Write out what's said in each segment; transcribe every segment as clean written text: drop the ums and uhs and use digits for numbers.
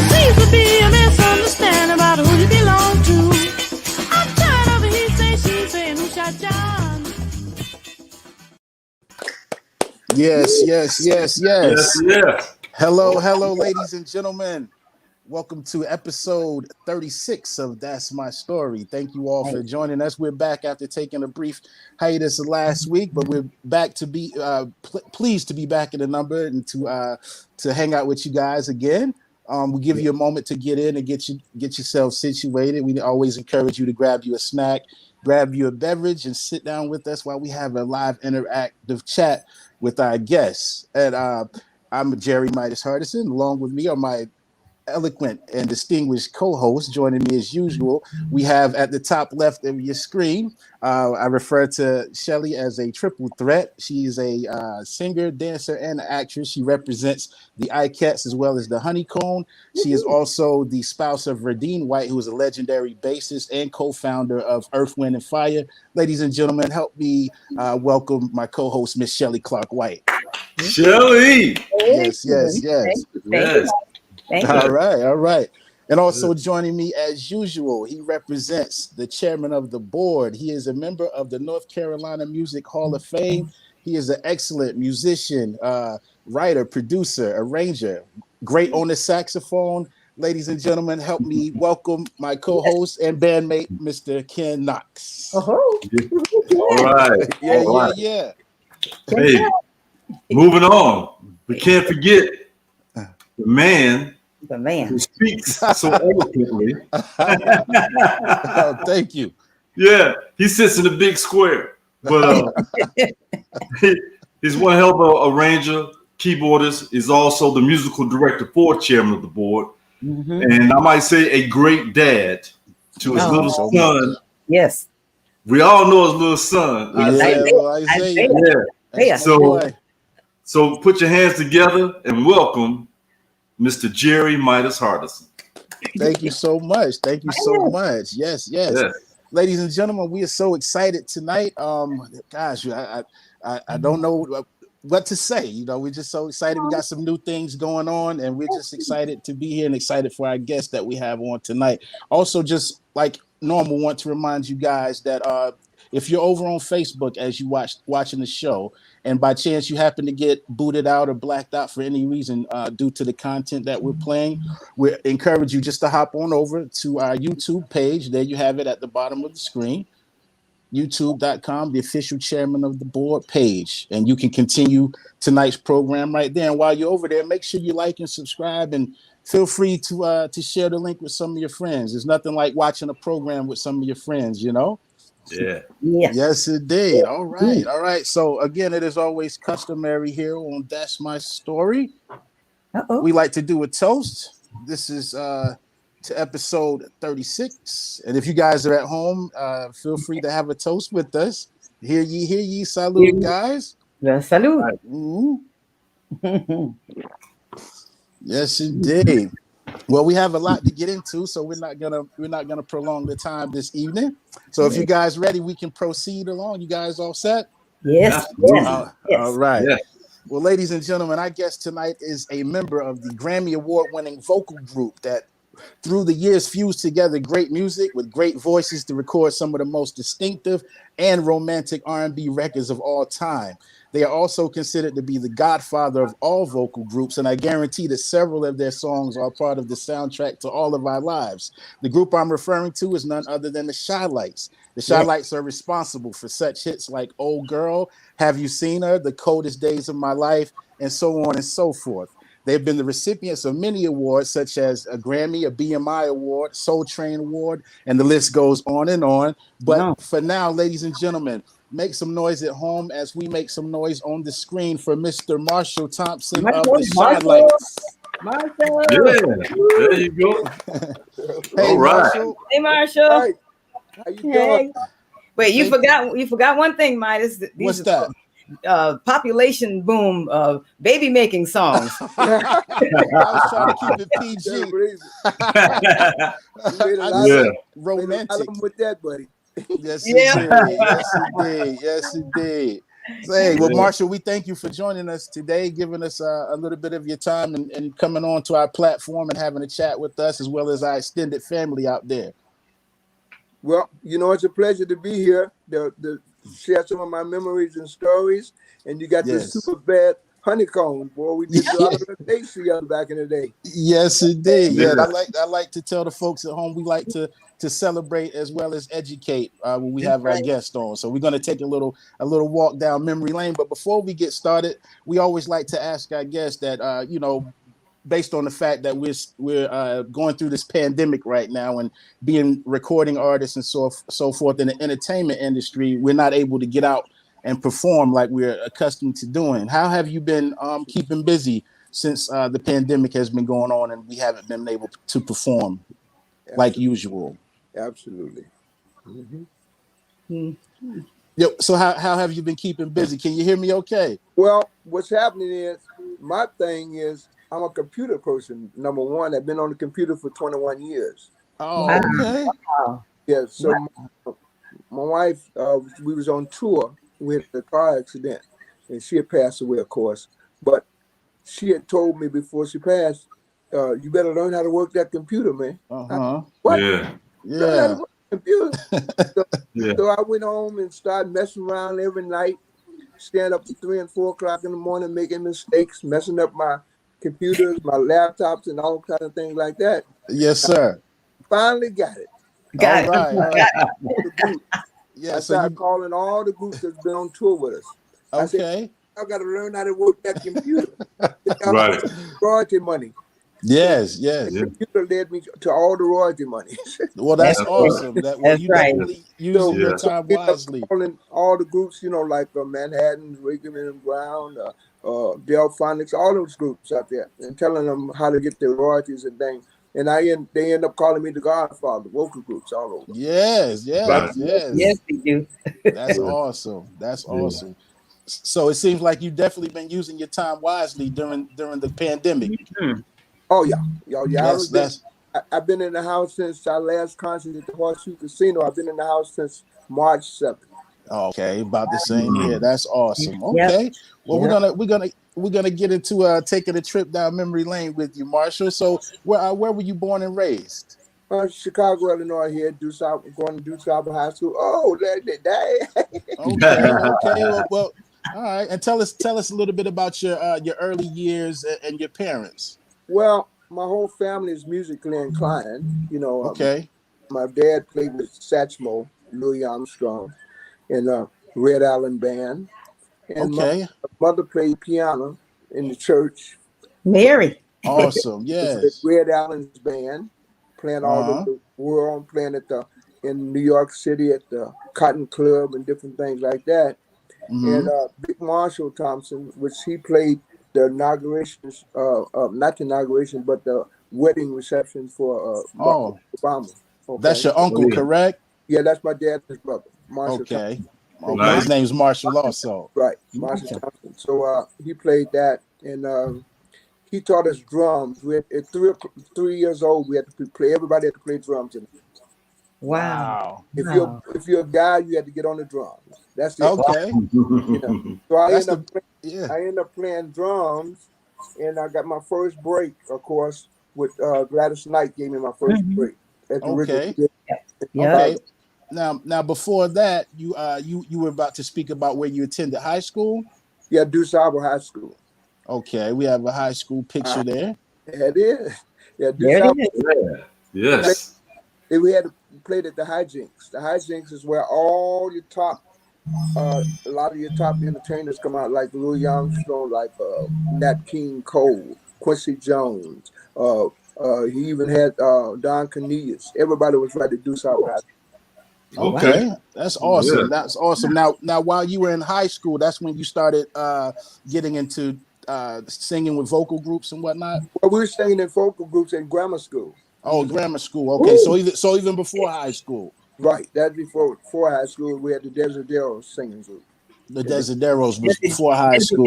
Seems to be a misunderstanding about who you belong to. I'm tired of he say, she say, and who shot John. Yes. Yeah. Hello, ladies and gentlemen. Welcome to episode 36 of That's My Story. Thank you all for joining us. We're back after taking a brief hiatus last week, but we're back to be pleased to be back in the number and to hang out with you guys again. We give you a moment to get in and get yourself situated. We always encourage you to grab you a snack, grab you a beverage, and sit down with us while we have a live interactive chat with our guests. And I'm Jerry Midas Hardison. Along with me are my eloquent and distinguished co-host. Joining me as usual, we have at the top left of your screen, I refer to Shelly as a triple threat. She is a singer, dancer, and actress. She represents the ICATs as well as the Honeycomb. She is also the spouse of Verdine White, who is a legendary bassist and co-founder of Earth, Wind, and Fire. Ladies and gentlemen, help me welcome my co-host, Miss Shelly Clark White. Shelly! Yes. Thank you. All right. And also joining me as usual, he represents the chairman of the board. He is a member of the North Carolina Music Hall of Fame. He is an excellent musician, writer, producer, arranger, great on the saxophone. Ladies and gentlemen, help me welcome my co-host and bandmate, Mr. Ken Knox. All right. Yeah. Hey, moving on. We can't forget the man who speaks so eloquently. Oh, thank you. Yeah, he sits in the big square, but he's one hell of a arranger, keyboardist, is also the musical director for Chairmen of the Board, and I might say a great dad to his little son. Yes. We all know his little son. Isaiah. So put your hands together and welcome Mr. Jerry Midas Hardison. Thank you so much. Yes. Ladies and gentlemen, we are so excited tonight. Gosh, I don't know what to say. You know, we're just so excited. We got some new things going on, and we're just excited to be here and excited for our guests that we have on tonight. Also, just like normal, want to remind you guys that if you're over on Facebook as you watching the show, and by chance you happen to get booted out or blacked out for any reason due to the content that we're playing, we encourage you just to hop on over to our YouTube page. There you have it at the bottom of the screen, youtube.com, the official Chairman of the Board page. And you can continue tonight's program right there. And while you're over there, make sure you like and subscribe, and feel free to share the link with some of your friends. There's nothing like watching a program with some of your friends, you know? Yeah. Yes, indeed. All right. So again, it is always customary here on That's My Story. We like to do a toast. This is to episode 36. And if you guys are at home, feel free to have a toast with us. Hear ye, salute, guys. Salute. Yes, indeed. Well, we have a lot to get into, so we're not gonna prolong the time this evening. So if you guys ready, we can proceed along. You guys all set? Yes. All right. Yes. Well, ladies and gentlemen, our guest tonight is a member of the Grammy Award-winning vocal group that through the years fused together great music with great voices to record some of the most distinctive and romantic R&B records of all time. They are also considered to be the godfather of all vocal groups, and I guarantee that several of their songs are part of the soundtrack to all of our lives. The group I'm referring to is none other than the Chi-Lites. The Chi-Lites are responsible for such hits like Old Girl, Have You Seen Her, The Coldest Days of My Life, and so on and so forth. They've been the recipients of many awards, such as a Grammy, a BMI Award, Soul Train Award, and the list goes on and on. But for now, ladies and gentlemen, make some noise at home as we make some noise on the screen for Mr. Marshall Thompson of the Chi-Lites. Yeah, there you go. Hey, all right. Marshall. Hey, Marshall. All right. How you doing? Wait, you forgot one thing, Midas. What's that? Population boom of baby making songs. I was trying to keep it PG. Romantic. With that, buddy. Yes, he did. Yes, he did. Yes, he did. So, hey, well, Marshall, we thank you for joining us today, giving us a little bit of your time and coming on to our platform and having a chat with us, as well as our extended family out there. Well, it's a pleasure to be here to share some of my memories and stories. And you got this super bad honeycomb, boy. We did a lot of things together back in the day. Yes, indeed. Yeah, I like to tell the folks at home we like to celebrate as well as educate when we have our guests on. So we're going to take a little walk down memory lane. But before we get started, we always like to ask our guests that based on the fact that we're going through this pandemic right now and being recording artists and so forth in the entertainment industry, we're not able to get out and perform like we're accustomed to doing. How have you been keeping busy since the pandemic has been going on and we haven't been able to perform like usual? Absolutely. So how have you been keeping busy? Can you hear me okay? Well, what's happening is, my thing is, I'm a computer person, number one. I've been on the computer for 21 years. Oh, okay. Yeah, so my wife, we was on tour. We had a car accident, and she had passed away, of course. But she had told me before she passed, you better learn how to work that computer, man. What? Yeah. Learn how to work the computer. So I went home and started messing around every night, stand up to 3 and 4 o'clock in the morning, making mistakes, messing up my computers, my laptops, and all kinds of things like that. Yes, sir. Finally got it. Got it. Right. Yeah, I started calling all the groups that's been on tour with us. I said, I got to learn how to work that computer. Right. Royalty money. Yes. The computer led me to all the royalty money. Well, that's awesome. You definitely using your time wisely. Calling all the groups, like Manhattan, Reagan and Brown, Delphonics, all those groups out there, and telling them how to get their royalties and things. And they end up calling me the Godfather, vocal groups all over. Yes. Yes, we do. That's awesome. That's awesome. So it seems like you've definitely been using your time wisely during the pandemic. Oh yeah. I've been in the house since our last concert at the Horseshoe Casino. I've been in the house since March 7th. Okay, about the same year. That's awesome. Okay, well we're gonna get into taking a trip down memory lane with you, Marshall. So where were you born and raised? Chicago, Illinois. Here, going to Deuce Harbor High School. Oh, that. Okay. Well, all right. And tell us a little bit about your early years and your parents. Well, my whole family is musically inclined. My dad played with Satchmo, Louis Armstrong, in a Red Allen band. And my mother played piano in the church. Mary. Awesome. Yes. Red Allen's band, playing all over the world, playing in New York City at the Cotton Club and different things like that. And Big Marshall Thompson, which he played the inauguration, not the inauguration, but the wedding reception for Obama. Okay. That's your uncle, correct? Yeah, that's my dad's brother, Marshall Thompson. Okay, his name's Marshall also. Right, Marshall Thompson. So he played that, and he taught us drums. We had, at 3 years old, we had to play. Everybody had to play drums in it. Wow. If you're a guy, you had to get on the drums. That's it. Okay. So I ended up playing drums, and I got my first break, of course, with Gladys Knight gave me my first break. At the Okay. Now before that, you were about to speak about where you attended high school? Yeah, Deuce Harbor High School. Okay, we have a high school picture there. It is. Yeah, Deuce Harbor. Yes. We had to play at the Hijinks. The Hijinks is where all your top, a lot of your top entertainers come out, like Louis Armstrong, like Nat King Cole, Quincy Jones. He even had Don Cornelius. Everybody was right to Deuce Harbor High School. Okay, that's awesome. Yeah. That's awesome. Now, while you were in high school, that's when you started getting into singing with vocal groups and whatnot. Well, we were singing in vocal groups in grammar school. Oh, grammar school. Okay, so even before high school. Right. That's before high school. We had the Desideros singing group. The Desideros was before high school.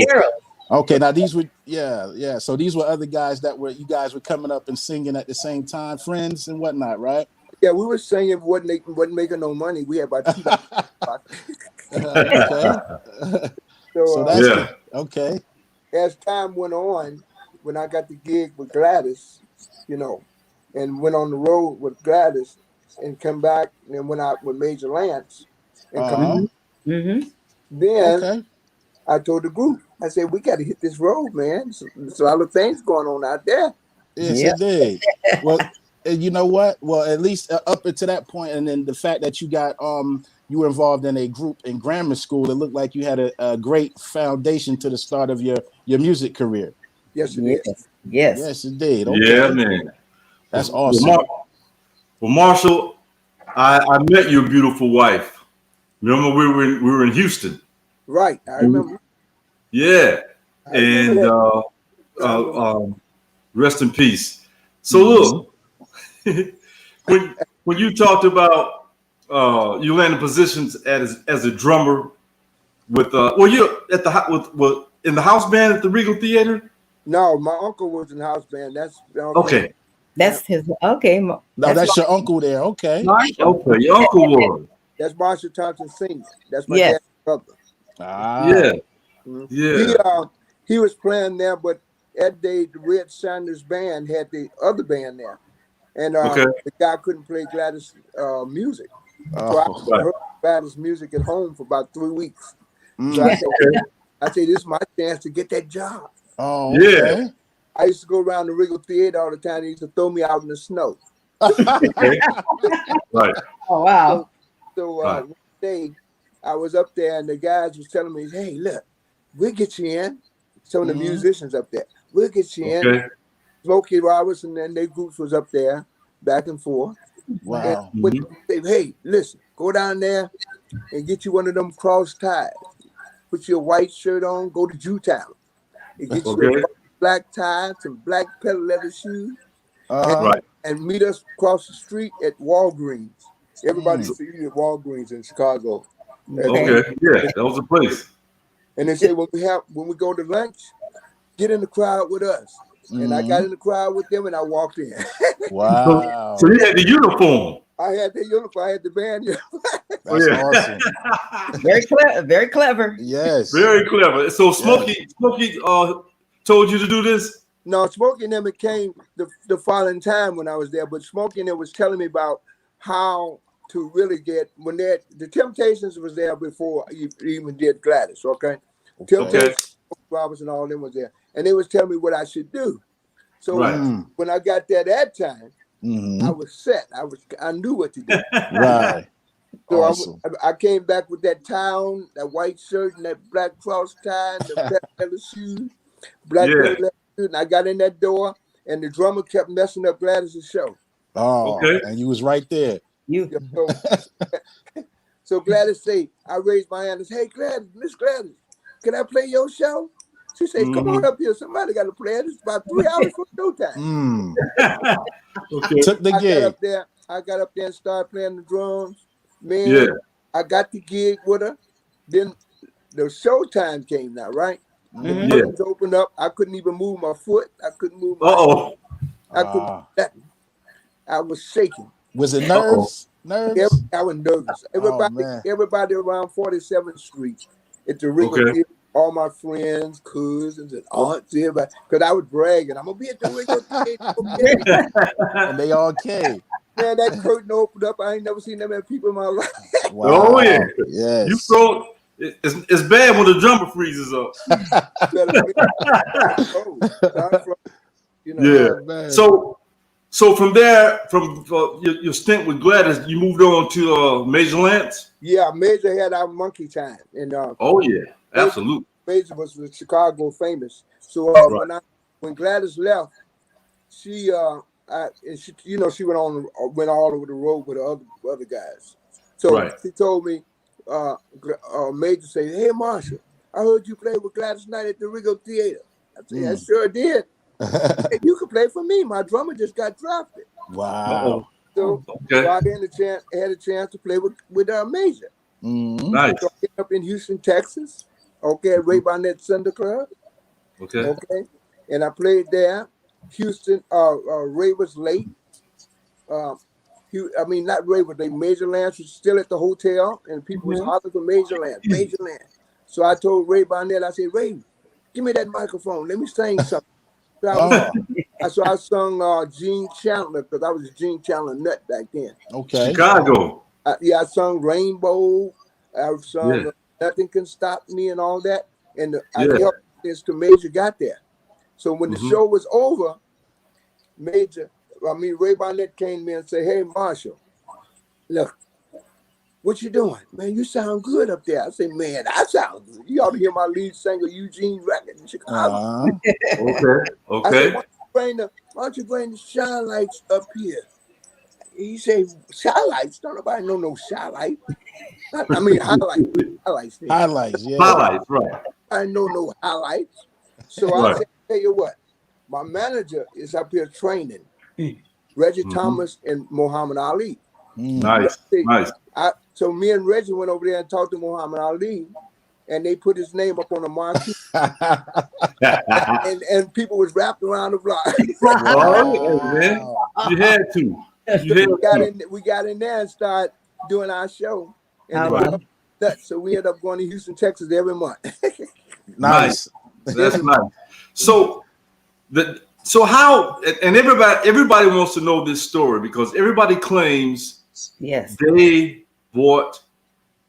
Okay, now these were yeah. So these were other guys that you guys were coming up and singing at the same time, friends and whatnot, right? Yeah, we were singing. wasn't making no money. We had about $2. Okay. So that's good. Okay. As time went on, when I got the gig with Gladys, and went on the road with Gladys, and come back and went out with Major Lance, and come then I told the group, I said, we got to hit this road, man. So a lot of things going on out there. Yes, it did. Well, you know what? Well, at least up until that point, and then the fact that you got you were involved in a group in grammar school, it looked like you had a great foundation to the start of your music career. Yes, it is. Yes, it did. Okay. Yeah, man. That's awesome. Well, Marshall, I met your beautiful wife. Remember we were in Houston. Right, I remember. Yeah, and rest in peace. So look, when you talked about you landed positions as a drummer with were you at the in the house band at the Regal Theater? No, my uncle was in the house band. That's okay. That's his. Okay, no, that's your uncle there. Okay. Okay, your uncle was. That's Marshall Thompson Sr. That's my dad's brother. Yeah. Yeah. He was playing there, but that day the Red Sanders band had the other band there, and the guy couldn't play Gladys music. So I heard Gladys music at home for about 3 weeks. So I said, this is my chance to get that job. Oh, okay. Yeah. I used to go around the Regal Theater all the time. They used to throw me out in the snow. Right. Oh, wow. So one day I was up there and the guys was telling me, hey, look, we'll get you in. Some of the musicians up there. We'll get you in. Smokey Roberts and then their groups was up there, back and forth. Wow. And say, hey, listen, go down there and get you one of them cross ties. Put your white shirt on, go to Jewtown. And get you a black tie, some black pedal leather shoes. And meet us across the street at Walgreens. Everybody see you at Walgreens in Chicago. Okay, yeah, that was the place. And they say when we go to lunch, get in the crowd with us. And I got in the crowd with them and I walked in. Wow. So you had the uniform. I had the uniform, I had the band uniform. That's awesome. Very clever, very clever. Yes. Very clever. So Smokey told you to do this? No, Smokey and them, it came the following time when I was there, but Smokey and them was telling me about how to really get, when the Temptations was there before you even did Gladys, okay? Temptations, Roberts and all them was there. And they was telling me what I should do. So when I got there that time, I was set. I knew what to do. Right. So awesome. I came back with that tie on, that white shirt and that black cross tie and the black leather shoes, black leather shoes, and I got in that door and the drummer kept messing up Gladys' show. Oh, and you was right there. So Gladys said, I raised my hand and said, hey Gladys, Miss Gladys, can I play your show? She said, come on up here. Somebody got to play it. It's about 3 hours for showtime. Took the gig. I got up there and started playing the drums. Man, I got the gig with her. Then the showtime came now, right? The curtains opened up. I couldn't even move my foot. I couldn't move my I couldn't. I was shaking. Was it nerves? Nerves? I was nervous. Everybody around 47th Street at the Regal, all my friends, cousins, and aunts, everybody, because I was bragging, I'm gonna be at the Regal. And they all came. Man, that curtain opened up. I ain't never seen that many people in my life. Wow. Oh yeah. Yes. You throw it's bad when the drummer freezes up. So from there, from your stint with Gladys, you moved on to Major Lance? Yeah, Major had our monkey time. And absolutely. Major was Chicago famous. So when Gladys left, she went all over the road with the other guys. So she told me, Major said, hey Marshall, I heard you play with Gladys Knight at the Regal Theater. I said, I sure did. Hey, you can play for me. My drummer just got drafted. Wow. So, Okay. so I had a chance to play with Major. Nice. So I ended up in Houston, Texas. Okay, at Ray Barnett Thunder Club. Okay. Okay, and I played there. Houston, Ray was late. Not Ray, but Major Lance was still at the hotel, and people was hollering for Major Lance, Major Lance. So I told Ray Barnett, I said, Ray, give me that microphone. Let me sing something. So I sung Gene Chandler, because I was a Gene Chandler nut back then. Okay. Chicago. I sung Rainbow. I sung Nothing Can Stop Me and all that. And I helped as to Major got there. So when the show was over, Ray Barnett came to me and said, hey, Marshall, look, what you doing? Man, you sound good up there. I said, man, I sound good. You ought to hear my lead singer, Eugene record in Chicago. Okay. I said, why don't you bring the Chi-Lites up here? He said, Chi-Lites? Don't nobody know no Chi-Lites. I mean, highlights. Highlights, yeah. Highlights, right. I know no highlights. So I said, tell you what, my manager is up here training Reggie Thomas and Muhammad Ali. Nice. So me and Reggie went over there and talked to Muhammad Ali, and they put his name up on the marquee. and people was wrapped around the block. You had to. We got in there and started doing our show. And so we ended up going to Houston, Texas every month. Nice. That's nice. So how, and everybody wants to know this story because everybody claims they brought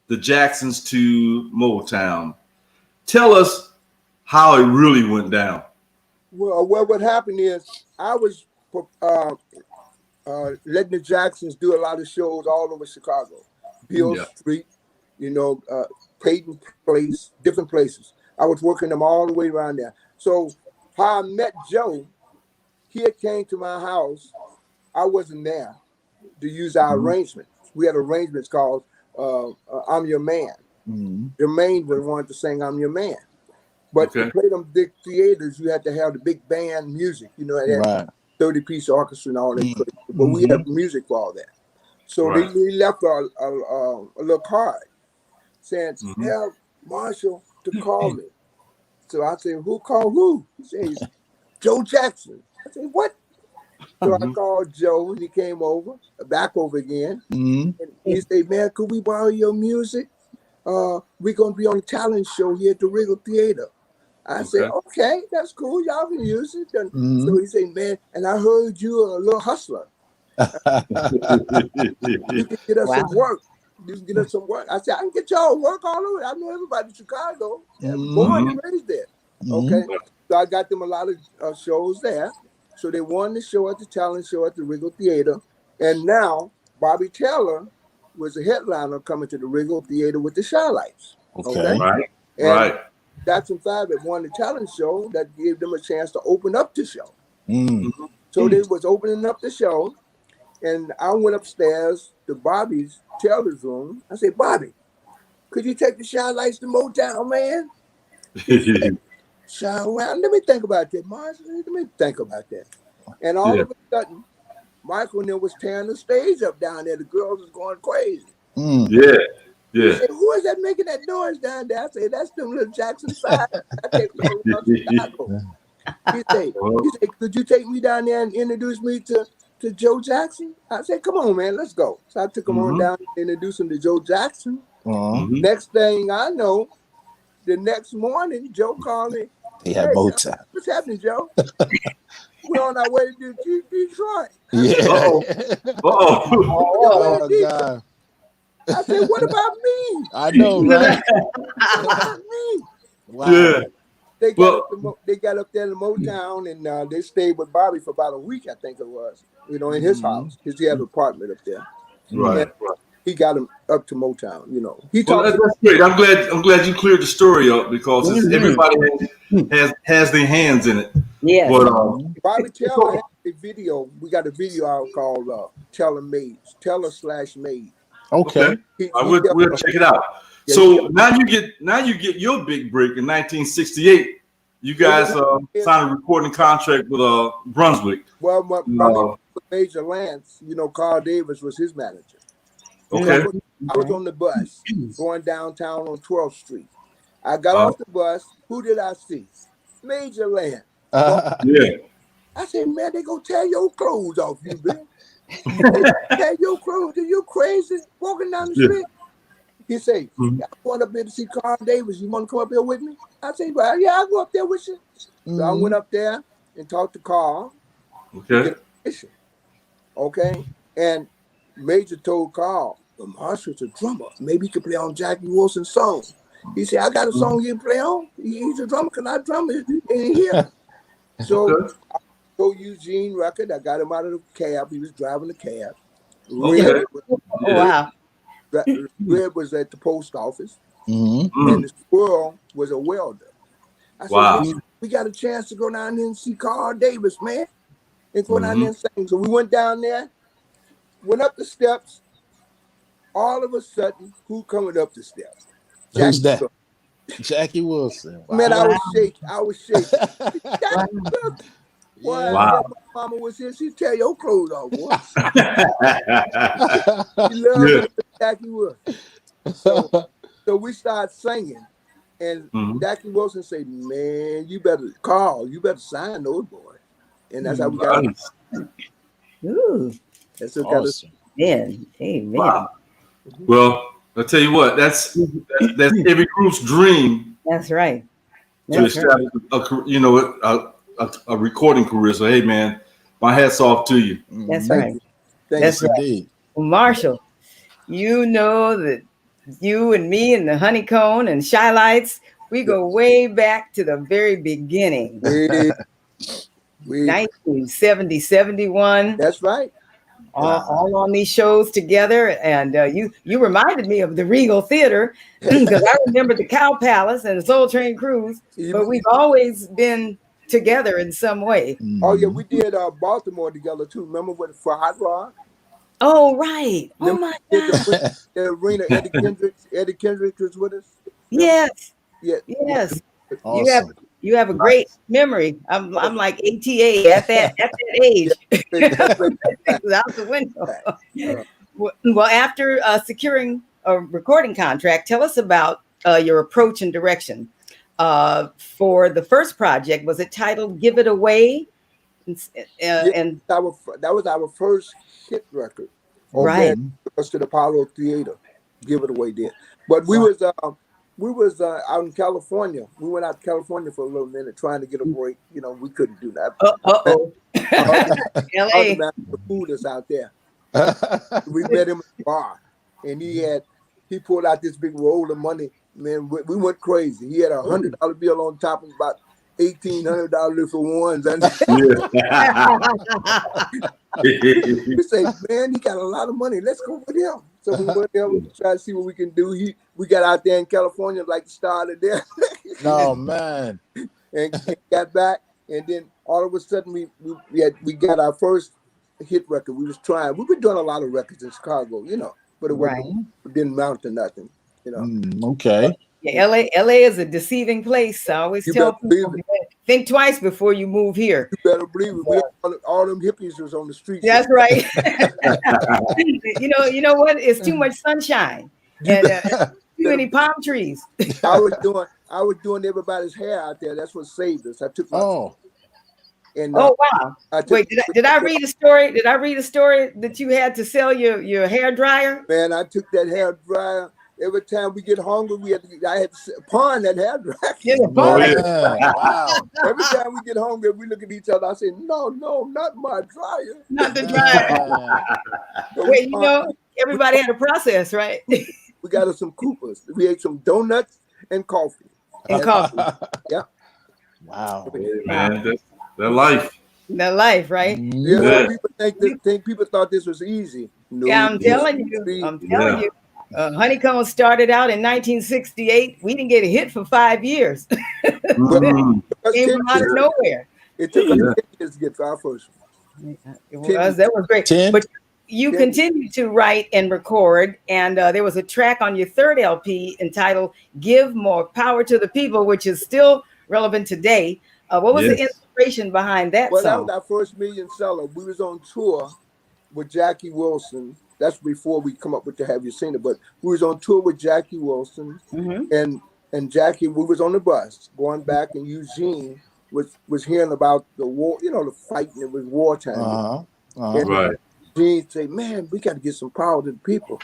the Jacksons to Motown. Tell us how it really went down. Well, what happened is I was letting the Jacksons do a lot of shows all over Chicago, Beale Street, Peyton Place, different places. I was working them all the way around there. So how I met Joe, he had came to my house. I wasn't there to use our arrangements. We had arrangements called I'm Your Man. Jermaine wanted to sing I'm Your Man. But to play them big theaters, you had to have the big band music, had 30-piece orchestra and all that. But we had music for all that. So they left a little card saying, tell Marshall to call me. So I said, who called who? He says, Joe Jackson. I said, what? So I called Joe and he came back over again. And he said, man, could we borrow your music? We're going to be on a talent show here at the Regal Theater. I said, okay, that's cool. Y'all can use it. And so he said, man, and I heard you a little hustler. You can get us some work. You can get us some work. I said, I can get y'all work all over. I know everybody in Chicago. Born and raised there. Okay. So I got them a lot of shows there. So they won the show at the talent show at the Regal Theater. And now Bobby Taylor was a headliner coming to the Regal Theater with the Chi-Lites. Okay. Right. Jackson 5 had won the talent show that gave them a chance to open up the show. So they was opening up the show, and I went upstairs to Bobby's Taylor's room. I said, Bobby, could you take the Chi-Lites to Motown, man? Well, let me think about that, Marshall. Let me think about that. And all of a sudden, Michael and them was tearing the stage up down there. The girls was going crazy. He said, who is that making that noise down there? I said, that's them little Jackson 5. I take them around Chicago. He said, could you take me down there and introduce me to Joe Jackson? I said, come on, man, let's go. So I took him on down and introduced him to Joe Jackson. Next thing I know, the next morning, Joe called me. He had Motown. What's happening, Joe? We're on our way to Detroit. Oh, God. I said, what about me? I know, right? What about me? Wow. They got up there in Motown, and they stayed with Bobby for about a week, I think it was, in his house, because he had an apartment up there. Right. He got him up to Motown, That's great. I'm glad you cleared the story up because everybody has their hands in it. Yeah. But Bobby Taylor had a video. We got a video out called Teller/Made. Okay. We'll check it out. So now you get your big break in 1968. You guys signed a recording contract with Brunswick. Well, with Major Lance. You know, Carl Davis was his manager. Okay. I was on the bus going downtown on 12th Street. I got off the bus. Who did I see? Major Lance. Yeah. I said, man, they gonna tear your clothes off you, man. Tear your clothes. Are you crazy? Walking down the street. He said, I want up there to see Carl Davis. You want to come up here with me? I said, well, yeah, I'll go up there with you. So I went up there and talked to Carl. Okay. Okay. And Major told Carl, well, Marshall's a drummer. Maybe he could play on Jackie Wilson's song. He said, I got a song you can play on. He's a drummer. Can I drum it in here? So I told Eugene Record. I got him out of the cab. He was driving the cab. Wow. Red was at the post office, and the squirrel was a welder. I said, we got a chance to go down there and see Carl Davis, man, and go down there and sing. So we went down there, went up the steps. All of a sudden, who coming up the steps? Who's that? Jackie Wilson. Wow. Man, I was shaking. Jackie Wilson. Boy, my mama was here. She'd tear your clothes off, boy. She loved Jackie Wilson. So we started singing, and Jackie Wilson said, man, you better sign those boys. And that's how we got it. Ooh. That's awesome. Amen. Wow. Well, I'll tell you what, that's every group's dream. That's right. To establish a recording career. So, hey, man, my hat's off to you. That's right. That's right. Well, Marshall, you know that you and me and the Honeycomb and Chi-Lites, we go way back to the very beginning. 1970, 71. That's right. All on these shows together. And you reminded me of the Regal Theater because I remember the Cow Palace and the Soul Train Cruise, but we've always been together in some way. Oh, yeah, we did Baltimore together, too. Remember for Hot Rod? Oh, right. Oh, my God. The arena, Eddie Kendricks was with us. Yes. Yeah. Yes. Awesome. You have a great memory. I'm like ATA at that age. Out the window. Well, after securing a recording contract, tell us about your approach and direction for the first project. Was it titled "Give It Away"? And that was our first hit record. Right. Us to the Apollo Theater. Give It Away then. But we was out in California. We went out to California for a little minute trying to get a break. You know, we couldn't do that. LA. The food is out there. We met him at the bar, and he pulled out this big roll of money. Man, we went crazy. He had a $100 bill on top of about $1,800 for ones. We say, man, he got a lot of money. Let's go with him. So we went there. We tried to see what we can do. We got out there in California like the start of there. No, man. And got back, and then all of a sudden we got our first hit record. We was trying. We've been doing a lot of records in Chicago, you know, but it didn't amount to nothing, you know. Okay. Yeah, LA is a deceiving place. I always tell people, think twice before you move here. You better believe it. All them hippies was on the streets. That's right. you know what? It's too much sunshine and too many palm trees. I was doing everybody's hair out there. That's what saved us. I took my wow. Wait, did I read a story? Did I read a story that you had to sell your hair dryer? Man, I took that hair dryer. Every time we get hungry, I had to pawn that hair dryer. Wow. Every time we get hungry, we look at each other. I say, no, not my dryer. Not the dryer. Wait, you know, everybody had a process, right? We got us some Coopers. We ate some donuts and coffee. Yeah. Wow. Man, that life. That life, right? Yeah. People thought this was easy. No, yeah, I'm telling you. Honeycomb started out in 1968. We didn't get a hit for 5 years. Came from out of nowhere. It took us 10 years to get to our first one. That was great. 10? But you continued to write and record, and there was a track on your third LP entitled "Give More Power to the People," which is still relevant today. What was the inspiration behind that Well, that song? was our first million seller. We was on tour with Jackie Wilson. That's before we come up with the Have You Seen It? But we was on tour with Jackie Wilson, and Jackie. We was on the bus going back, and Eugene was hearing about the war. You know, the fighting. It was wartime. And Right. Eugene said, "Man, we got to get some power to the people."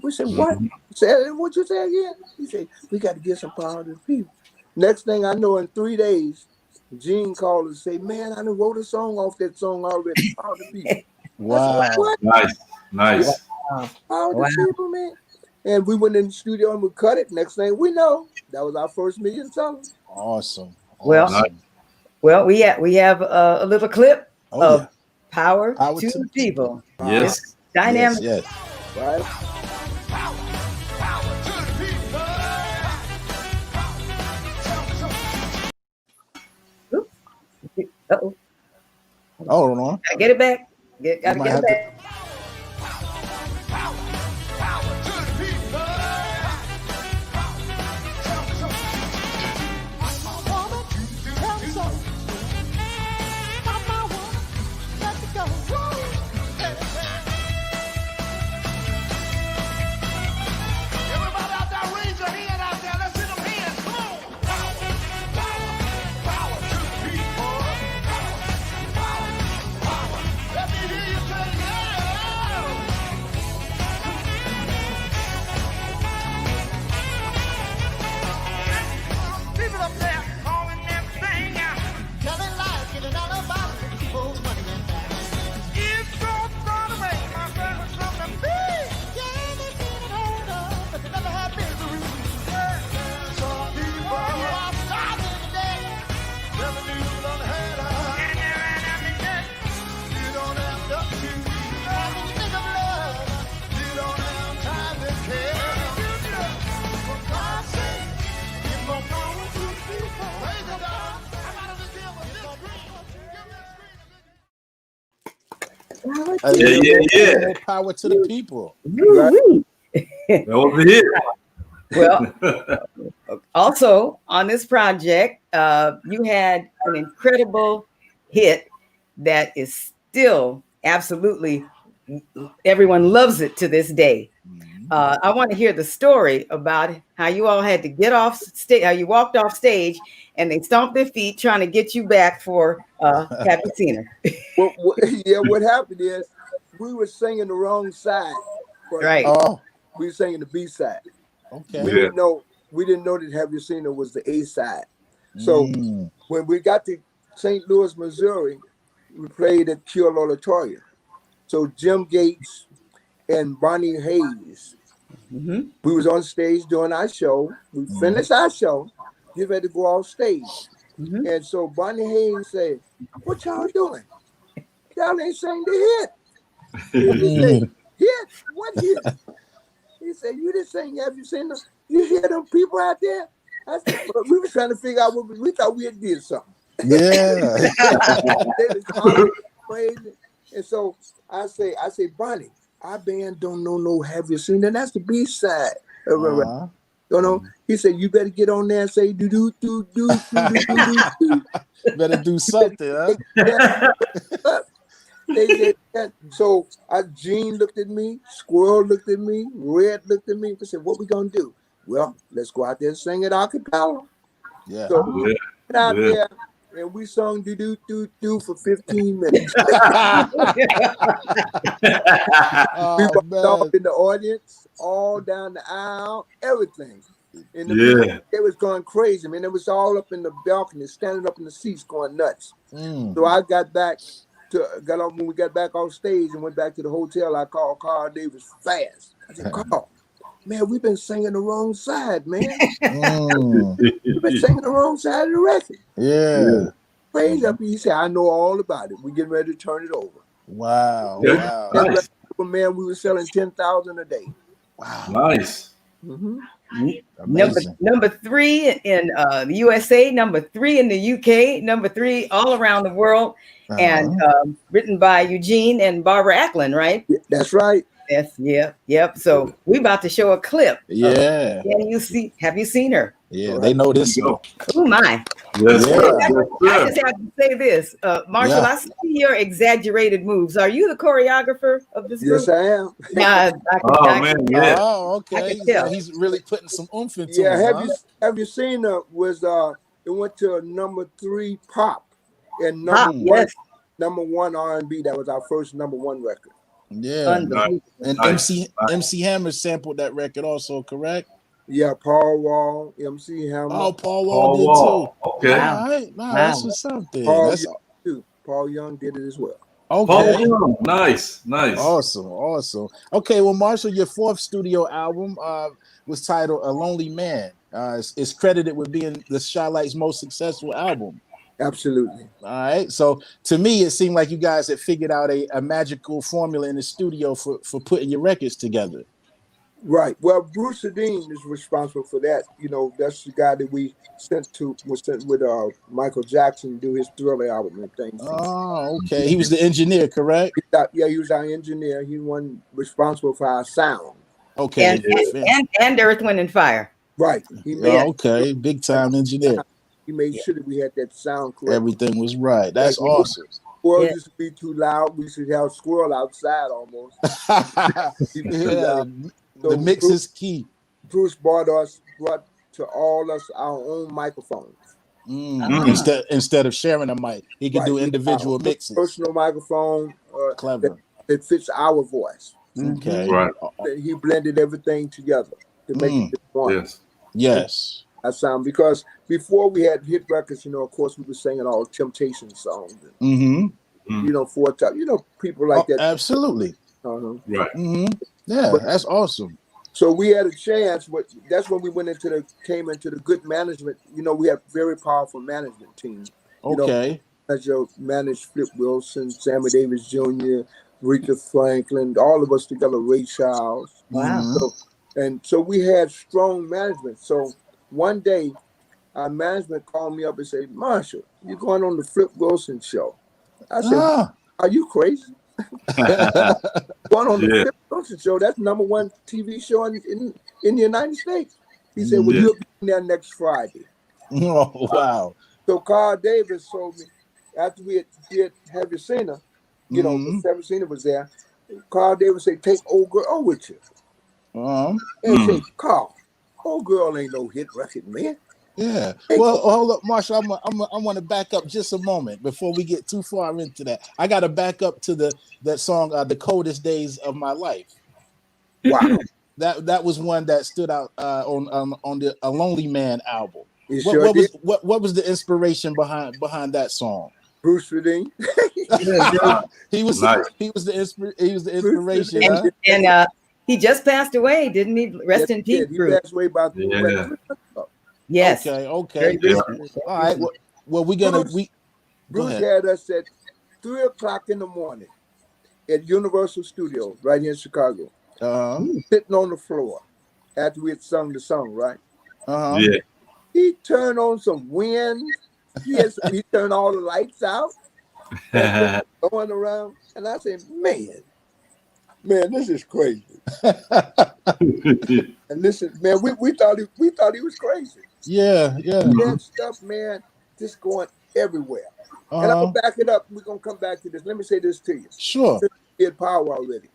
We said, "What?" He said, "What you say again?" He said, "We got to get some power to the people." Next thing I know, in 3 days, Gene called and said, "Man, I done wrote a song off that song already. Power to the people." Wow. I said, "What? Nice. Power to the people, man." And we went in the studio and we cut it. Next thing we know, that was our first million seller. Awesome. Well, Awesome. well, we have a little clip of yeah. power Power to to the the people. Yes. It's dynamic. Yes. Right? Uh-oh. Hold on. Gotta get it back. Gotta might get have it to- back. Everybody out there, raise your hand out there. Let's see them hands. Come on. Power to the people. Power. Let me hear you say yeah. People up there calling everything out. Telling lies, getting all about it. People's money and time. It's gonna run away, my friend, with something big. Yeah, they seen it hold up, but they never had misery. Some people are starving today. Telling you don't have and they're having that. You don't have nothing to do. When you think of love, you don't have time to care. For God's sake, give more power to the people. Praise the God. I'm out of this deal with this dream. Give me a screen. Yeah. More power to the people. Woo-wee. That was the hit. Well, also on this project, you had an incredible hit that is still absolutely, everyone loves it to this day. I want to hear the story about how you all had to get off stage, how you walked off stage and they stomped their feet trying to get you back for Have You Seen Her? What happened is we were singing the wrong side. Right. Oh, We were singing the B side. okay. We didn't know that Have You Seen Her was the A side. So when we got to St. Louis, Missouri, we played at Kiel Auditorium. So Jim Gates and Bonnie Hayes, we was on stage doing our show. We finished our show, get ready to go off stage. And so Bonnie Hayes said, "What y'all doing? Y'all ain't sang the hit." He said, "Hit? What hit?" He said, "You didn't sing Have You Seen Her? You hear them people out there?" I said, "But we were trying to figure out what we thought we had did something." Yeah. They was hollering, crazy. And so I say, "Bonnie, our band don't know no Have You Seen Her? That's the B side." You know, he said, "You better get on there and say do do do do do do do." Better do something, huh? They did that. So Gene looked at me, Squirrel looked at me, Red looked at me. They said, "What we gonna do?" Well, let's go out there and sing it a cappella. Yeah. So we went out there and we sung do do do do for 15 minutes. We walked off in the audience, all down the aisle, everything. In the it was going crazy. I mean, it was all up in the balcony, standing up in the seats, going nuts. So I got on when we got back off stage and went back to the hotel. I called Carl Davis fast. I said, "Carl, man, we've been singing the wrong side, man. We've been singing the wrong side of the record." Yeah. Crazy up. He said, "I know all about it. We're getting ready to turn it over." Wow. Yeah. Wow. Nice. Man, we were selling 10,000 a day. Wow. Nice. Number 3 in the USA, number 3 in the UK, number 3 all around the world, and written by Eugene and Barbara Acklin, right? That's right. Yes, yep. So we about to show a clip. Yeah. Have you seen her? Yeah, they know this one. Oh my. Yes, Yeah. sir. I Yes, just have to say this. Marshall, Yeah. I see your exaggerated moves. Are you the choreographer of this group? Yes, I am. Nah, Oh, man, yeah. Oh, I okay. can tell. So he's really putting some oomph into Yeah, him, have you seen it went to number 3 pop and Pop, yes. number one R&B. That was our first number 1 record. Yeah. Unbelievable. And Nice. MC Hammer sampled that record also, correct? Yeah, Paul Wall, MC Hammer, Oh, Paul Wall Paul did Wall. too. Okay. Wow. All right. Nah, Wow. that's what's up there. Paul That's Young too. Paul Young did it as well. Paul okay. Young. Nice. Awesome. Okay, well, Marshall, your 4th studio album was titled A Lonely Man. It's credited with being the Chi-Lites' most successful album. Absolutely. All right. So to me, it seemed like you guys had figured out a magical formula in the studio for putting your records together. Right. Well, Bruce Dean is responsible for that. You know, that's the guy that was sent with Michael Jackson to do his Thriller album and things. Oh, okay. He was the engineer, correct? He was our engineer. He was responsible for our sound. Okay. And Earth, Wind, and Fire. Right. He made okay. Big time engineer. He made sure that we had that sound correct. Everything was right. That's awesome. Squirrels used to be too loud. We should have squirrel outside almost. The mix is key. Bruce brought to all us our own microphones. Instead of sharing a mic, he could do individual mixes. Personal microphone. Clever. That fits our voice. Okay. Right. He blended everything together to make it one. Yes. I sound, because before we had hit records, you know, of course we were singing all Temptation songs. And, you know, people like that. Absolutely. Right. Yeah, that's awesome. So we had a chance, but that's when we came into the good management. You know, we have very powerful management team. Okay. As your managed Flip Wilson, Sammy Davis Jr., Rita Franklin, all of us together, Ray Charles. Wow. So we had strong management. So one day, our management called me up and said, "Marshall, you're going on the Flip Wilson show." I said, "Are you crazy?" Going on the Flip Wilson show, that's #1 TV show in the United States. He said, "Well, you'll be there next Friday." Oh, wow. So Carl Davis told me, after we did Have You Seen Her, you know, Have You Seen Her was there, Carl Davis said, "Take Old Girl with you." And say, "Carl, Old Girl ain't no hit record, man." Yeah. Well, hold up, Marshall. I want to back up just a moment before we get too far into that. I got to back up to that song, "The Coldest Days of My Life." Wow. That was one that stood out on the A Lonely Man album. What was the inspiration behind that song? Bruce Dean. He was the inspiration. And he just passed away, didn't he? Rest in peace, He Bruce. passed away about 3 months ago. Yes. Okay. All right. Well, Bruce had us at 3:00 in the morning at Universal Studios right here in Chicago, sitting on the floor after we had sung the song, right? Yeah. He turned on some wind. He turned all the lights out, going around, and I said, "Man, this is crazy." And listen, man, we thought he was crazy. Yeah. That stuff, man, just going everywhere. And I'm gonna back it up. We're gonna come back to this. Let me say this to you. Sure. Since we did Power already.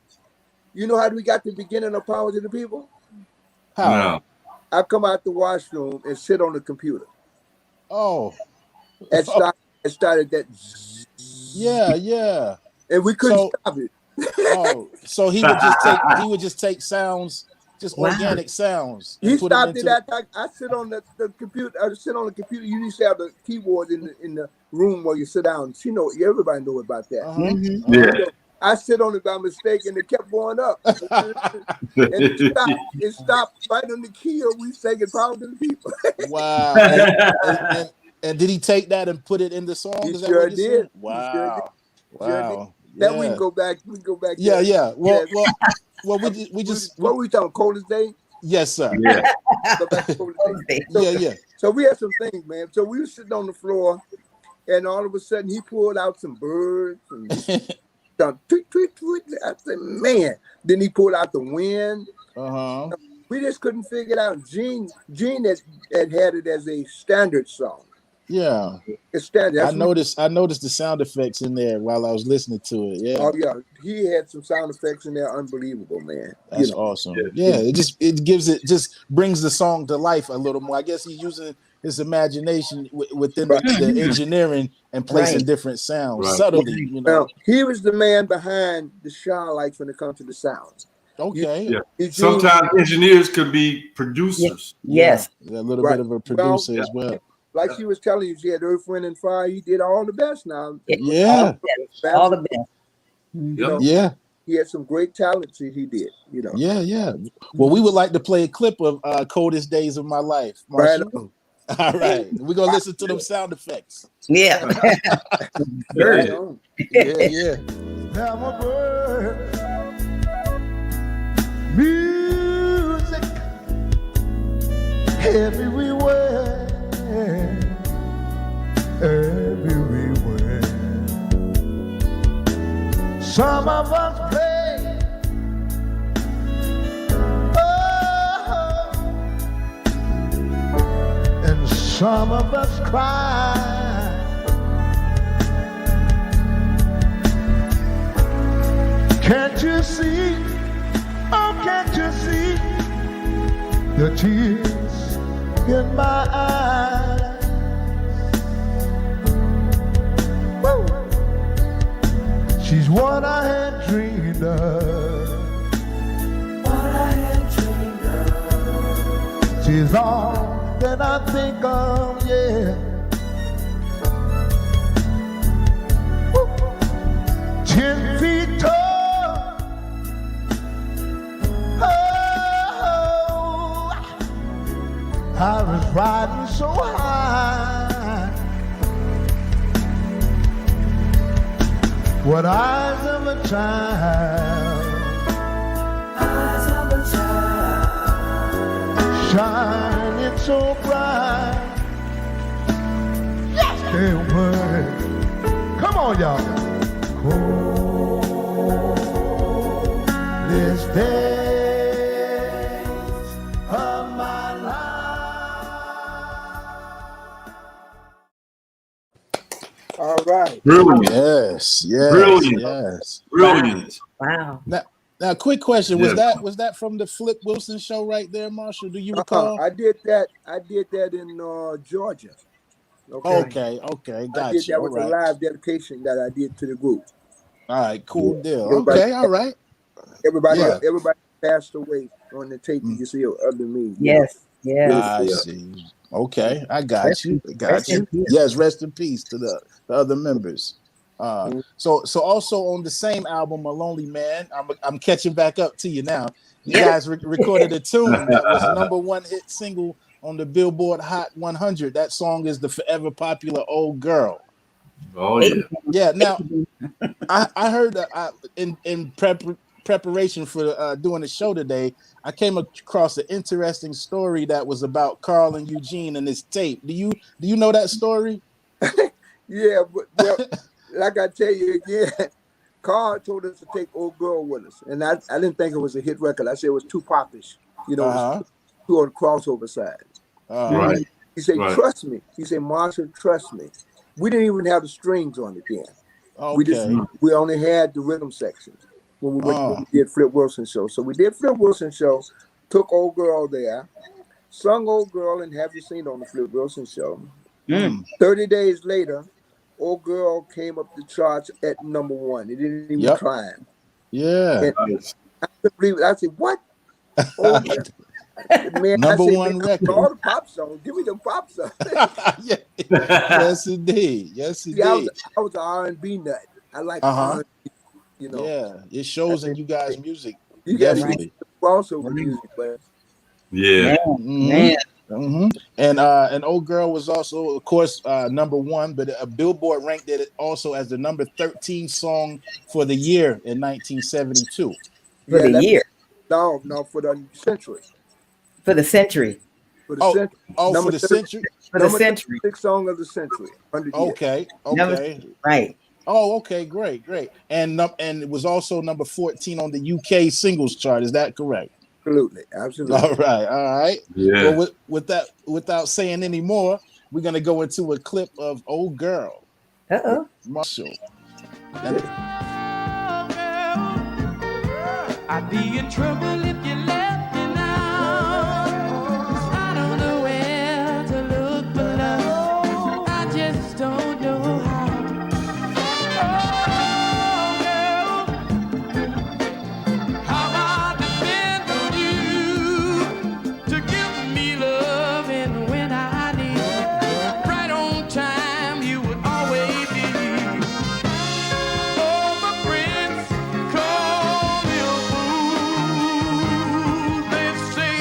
You know how we got the beginning of Power to the People? How? No. I come out the washroom and sit on the computer. Oh. And started that. Yeah. And we couldn't stop it. So he would just take sounds, just organic sounds. He stopped it at I sit on the computer. I sit on the computer. You used to have the keyboard in the room where you sit down. Everybody know about that. Yeah. I sit on it by mistake, and it kept going up. And it stopped right on the key. We singing Power to the People. Wow. And did he take that and put it in the song? He sure did. Wow. Wow. Then we can go back. Yeah. Well, we just. What were we talking? Coldest Day? Yes, sir. Yeah. Go back to Coldest Day. Yeah. So we had some things, man. So we were sitting on the floor, and all of a sudden he pulled out some birds and done, tweet, tweet, tweet. I said, man. Then he pulled out the wind. We just couldn't figure it out. Gene had it as a standard song. Yeah. It's standard. I noticed the sound effects in there while I was listening to it. Yeah. Oh yeah. He had some sound effects in there. Unbelievable, man. That's awesome. Yeah. It just brings the song to life a little more. I guess he's using his imagination within the engineering and placing different sounds subtly. You know, now, he was the man behind the Chi-Lites when it comes to the sounds. Okay. Sometimes engineers could be producers. Yes. Yeah, a little bit of a producer as well. Like she was telling you, she had Earth, Wind, and Fire. He did all the best now. Yeah. All the best. You know, Yeah. He had some great talents he did, you know. Yeah. Well, we would like to play a clip of Coldest Days of My Life. Marshall. Right on. All right. We're going to listen to them sound effects. Yeah. Right on. Yeah. I'm a bird. Music everywhere, everywhere. Some of us play, and some of us cry. Can't you see? Oh, can't you see the tears in my eyes? Woo! She's what I had dreamed of. She's all that I think of, yeah. Woo! 10 feet tall. I was riding so high. What eyes of a child, shining so bright. Yes, hey, word. Come on, y'all. Oh, this day. All right. Brilliant. Yes. Brilliant. Yes. Brilliant. Wow. Now, quick question: was that from the Flip Wilson show right there, Marshall? Do you recall? I did that in Georgia. Okay, gotcha. I did that with a live dedication that I did to the group. All right, cool deal. Everybody, okay, all right. Everybody passed away on the tape. You see other me. Yes. I see. Okay, I got you. Yes, rest in peace to the other members. So also on the same album, A Lonely Man, I'm catching back up to you now. You guys recorded a tune that was #1 hit single on the Billboard Hot 100. That song is the forever popular Old Girl. Oh yeah. Yeah. Now, I heard in preparation for doing the show today, I came across an interesting story that was about Carl and Eugene and his tape. Do you know that story? Yeah, but well, like I tell you again, Carl told us to take Old Girl with us, and I didn't think it was a hit record. I said it was too popish, you know, it was too on the crossover side. Right. He said, "Trust me." He said, "Marshall, trust me." We didn't even have the strings on it then. Okay. We only had the rhythm section when we did Flip Wilson show. So we did Flip Wilson show, took Old Girl there, sung Old Girl, and Have You Seen on the Flip Wilson show. 30 days later, Old Girl came up the charts at #1. It didn't even climb. Yeah. I couldn't believe it. I said, "What?" Old Girl. Man, #1 record. All the pop songs. Give me the pop songs. Yes, indeed. Yes, indeed. Yeah, I was an R&B nut. I like R&B, you know. Yeah, it shows in you guys' music. You definitely crossover music, but Man. And Old Girl was also, of course, #1, but Billboard ranked it also as the #13 song for the year in 1972. For the year. No, for the century. For the century. For the century. For the century. For the century. 6 song of the century. 100 years. Okay. Right. Oh, okay, great. And it was also number 14 on the UK singles chart. Is that correct? Absolutely. All right. Yeah. Well, with that, without saying any more, we're gonna go into a clip of "Old Girl." Uh-oh. Marshall. I'd be in trouble if you left me now. 'Cause I don't know where to look for love. I just don't know how. Oh, girl, how I depend on you to give me love, and when I need it, right on time, you would always be. Oh, my friends call me a fool. They say,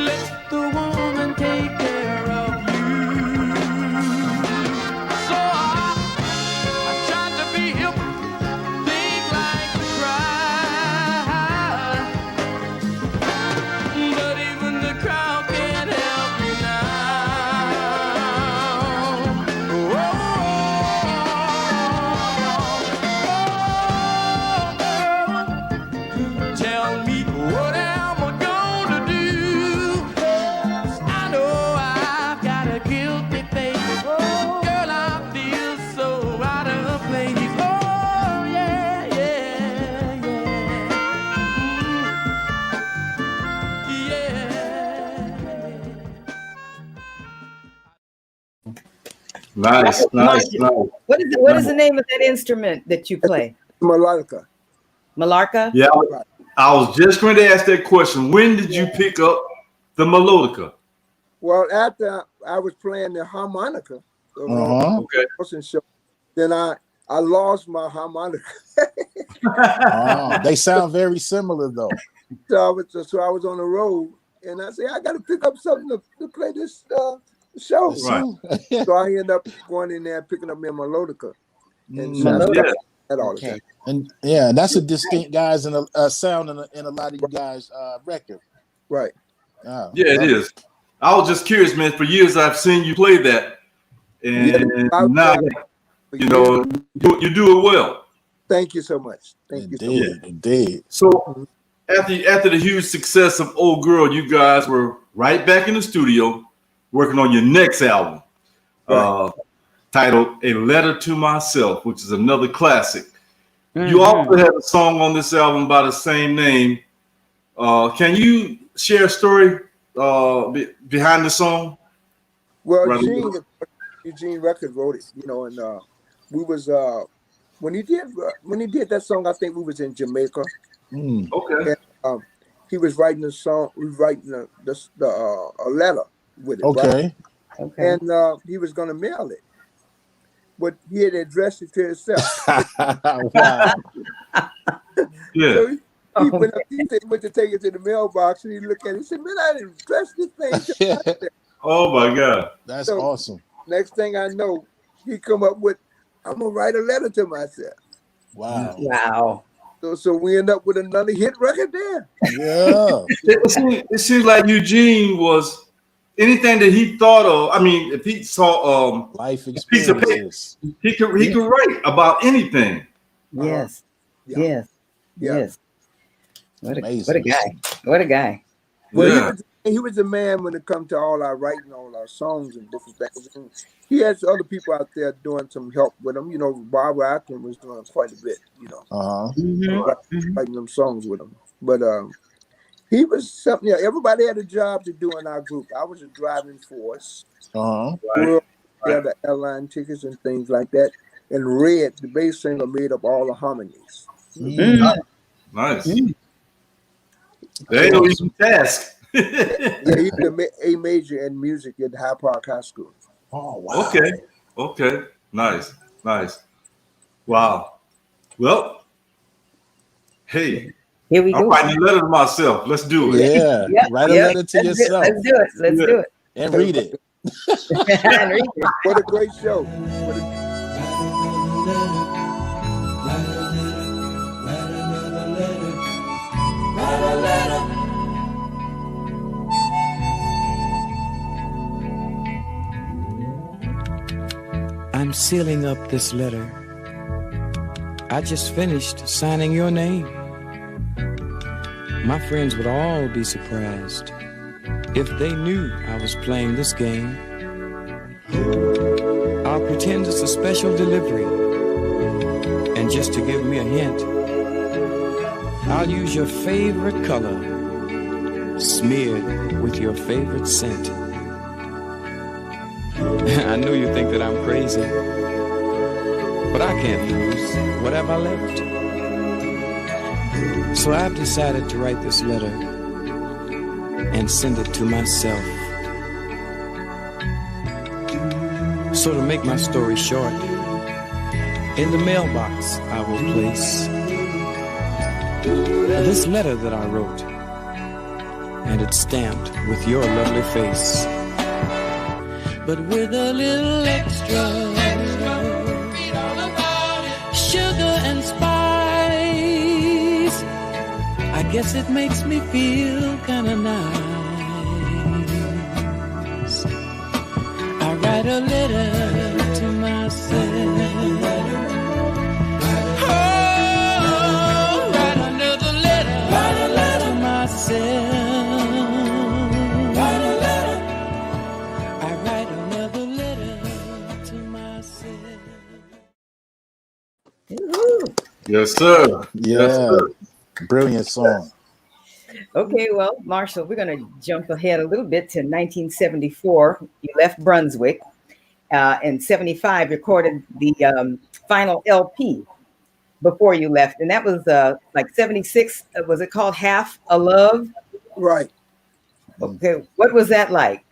let the woman take care of you. So I tried to be hip, think like to cry, but even the crowd can't help me now. Tell me, what am I gonna do? 'Cause I know I've got a guilty face. Girl, I feel so out of place. Oh, yeah. Nice. What is the name of that instrument that you play? Melodica. Malarca? Yeah, I was just going to ask that question. When did you pick up the melodica? Well, after I was playing the harmonica, Okay. show, then I lost my harmonica. They sound very similar though. So I was on the road, and I said, I got to pick up something to play this show. Right. So I ended up going in there and picking up my melodica. And Yeah. that all the time. And that's a distinct guys and a sound in a lot of you guys' record. Right. Oh, Yeah, it is. I was just curious, man. For years, I've seen you play that, and now you know you do it well. Thank you so much. Thank you so much. Indeed. So after the huge success of "Old Girl," you guys were right back in the studio working on your next album, titled "A Letter to Myself," which is another classic. You also have a song on this album by the same name. Can you share a story behind the song? Well, Eugene Record wrote it, and we was when he did that song, I think we was in Jamaica. Okay. And, he was writing the song. We was writing a letter with it. Okay. Right? And he was gonna mail it, but he had addressed it to himself. Wow. Yeah. So he went to take it to the mailbox, and he looked at it. He said, "Man, I didn't address this thing." Oh my God. That's awesome. Next thing I know, he come up with, "I'm gonna write a letter to myself." Wow. So we end up with another hit record there. Yeah. It seems like Eugene was anything that he thought of. I mean, if he saw life a piece of paper, he could write about anything. Yes. Yeah. Yes. What a Amazing. guy. Well, Yeah. he was the man when it comes to all our writing, all our songs and different things. And he has other people out there doing some help with him. Barbara Atkins was doing quite a bit, writing them songs with him. But he was something. Everybody had a job to do in our group. I was a driving force. Right. The airline tickets and things like that. And Red, the bass singer, made up all the harmonies. Nice. They ain't no easy task. Yeah, he was a major in music at High Park High School. Oh wow. Okay. Nice. Wow. Well, hey, Here we go. I'm writing a letter to myself. Let's do it. Yeah. Write a letter to yourself. Let's do it. And read it. What a great show. I'm sealing up this letter I just finished signing your name. My friends would all be surprised if they knew I was playing this game. I'll pretend it's a special delivery. And just to give me a hint, I'll use your favorite color, smeared with your favorite scent. I know you think that I'm crazy, but I can't lose. What have I left? So I've decided to write this letter and send it to myself. So to make my story short, in the mailbox I will place this letter that I wrote, and it's stamped with your lovely face. But with a little extra sugar and spice, I guess it makes me feel kinda nice. I write a letter to myself. Oh, write another letter to myself. Yes, sir. Yeah, yes, sir. Brilliant song. Okay, well, Marshall, we're going to jump ahead a little bit to 1974. You left Brunswick. In 75, recorded the final LP before you left. And that was like 76. Was it called Half a Love? Right. Okay. What was that like?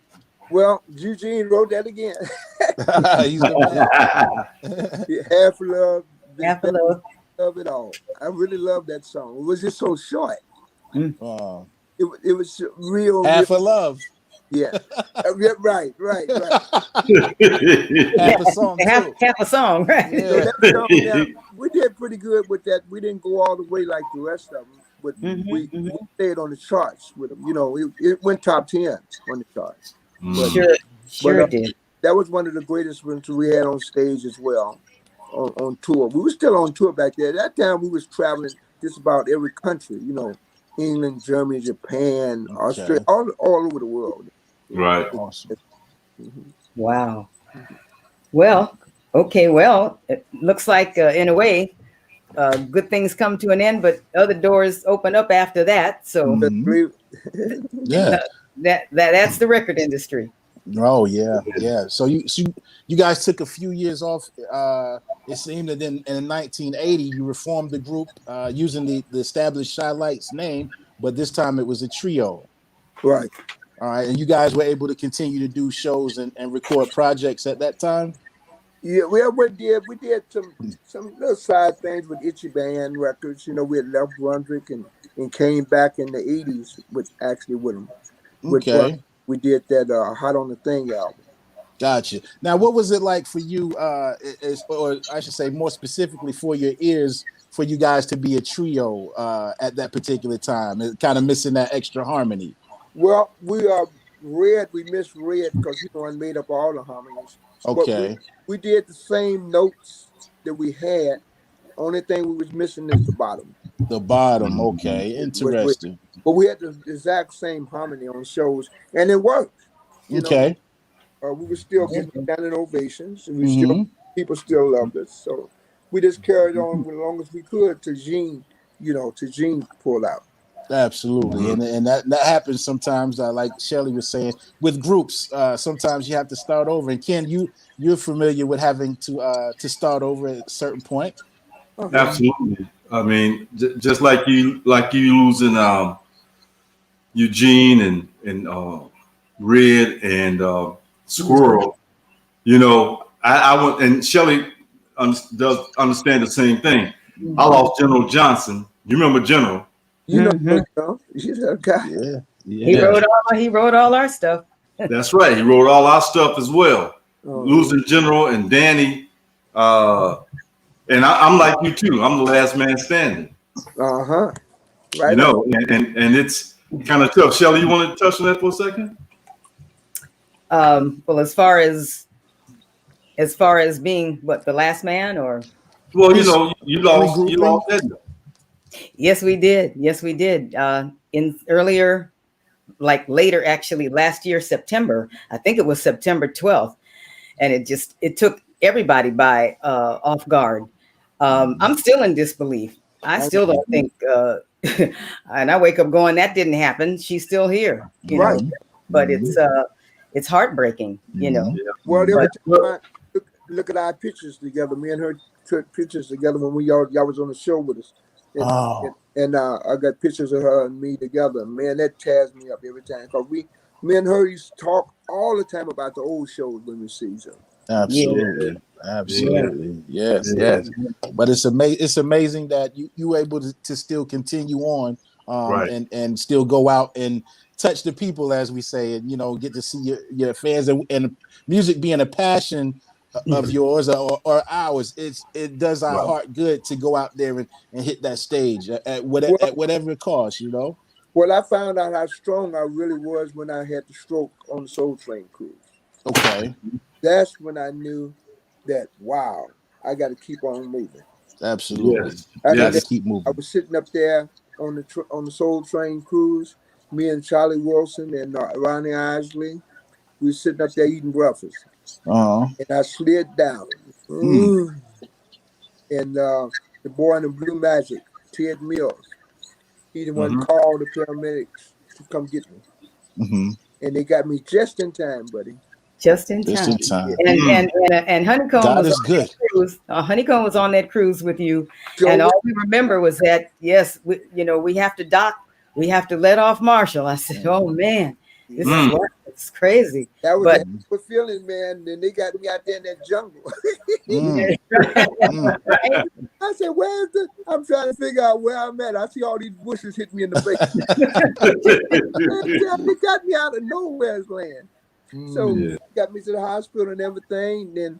Well, Eugene wrote that again. He's the man. Half a Love. Half a Love. Love it all. I really love that song. It was just so short. It was real. Half a love. Yeah. Right. Half a song. Half a song, right? Yeah. So that song, yeah, we did pretty good with that. We didn't go all the way like the rest of them, but we stayed on the charts with them. You know, it went top 10 on the charts. But, Sure did. That was one of the greatest ones we had on stage as well, on tour. We were still on tour back there. At that time, we was traveling just about every country, you know, England, Germany, Japan, Australia, all over the world. Right. Awesome. Wow. Well, okay. Well, it looks like in a way, good things come to an end, but other doors open up after that. So yeah, that's the record industry. Oh yeah. So you guys took a few years off. It seemed that then in 1980 you reformed the group using the established Chi-Lites name, but this time it was a trio. Right. All right, and you guys were able to continue to do shows and record projects at that time? Yeah, we did some little side things with Itchy Band Records. You know, we had left Brunswick and came back in the 80s with them. Okay. We did that Hot on the Thing album. Gotcha. Now, what was it like for you, or I should say more specifically for your ears, for you guys to be a trio at that particular time? It kind of missing that extra harmony. Well, we missed Red because I made up all the harmonies. Okay. We did the same notes that we had. Only thing we was missing is the bottom. The bottom, okay. Interesting. But we had the exact same harmony on shows, and it worked. Okay. We were still getting standing ovations, and people still loved us. So we just carried on as long as we could to Gene pull out. Absolutely, and that happens sometimes. Like Shelly was saying, with groups, sometimes you have to start over. And Ken, you're familiar with having to start over at a certain point. Okay. Absolutely. I mean, just like you losing Eugene and Red and Squirrel. You know, I went, and Shelly does understand the same thing. I lost General Johnson. You remember General? You know, he's that guy. Yeah. He wrote all our stuff. That's right. He wrote all our stuff as well. Losing General and Danny, and I'm like you too. I'm the last man standing. Right. You know, and it's kind of tough. Shelly, you want to touch on that for a second? Well, as far as being the last man, or Well, you know, you lost that. Yes, we did. Yes, we did. In earlier, like later, actually, last year, September, I think it was September 12th. And it took everybody by off guard. I'm still in disbelief. I still don't think, and I wake up going, that didn't happen. She's still here, you know, but it's heartbreaking, you know. Well, every time I look at our pictures together, me and her took pictures together when y'all was on the show with us. And I got pictures of her and me together. Man, that tears me up every time. Because me and her used to talk all the time about the old shows when we see each other. Absolutely. Absolutely. Yes. But it's amazing that you were able to still continue on and still go out and touch the people, as we say, and, you know, get to see your fans and music being a passion of yours or ours. It does our heart good to go out there and hit that stage at whatever it costs, you know. Well, I found out how strong I really was when I had the stroke on the Soul Train cruise. Okay. That's when I knew that, wow, I got to keep on moving. Absolutely. I got to keep moving. I was sitting up there on the Soul Train cruise, me and Charlie Wilson and Ronnie Isley. We were sitting up there eating breakfast. And I slid down. And the boy in the Blue Magic, Ted Mills, he the one called the paramedics to come get me. And they got me just in time, buddy. Just in time. And Honeycomb God was is on good. that cruise. Honeycomb was on that cruise with you. And all we remember was that, yes, we have to dock. We have to let off Marshall. I said, oh, man, this is what? It's crazy. That was a feeling, man. Then they got me out there in that jungle. I said, where's the? I'm trying to figure out where I'm at. I see all these bushes hit me in the face. They got me out of nowhere's land. So got me to the hospital and everything. Then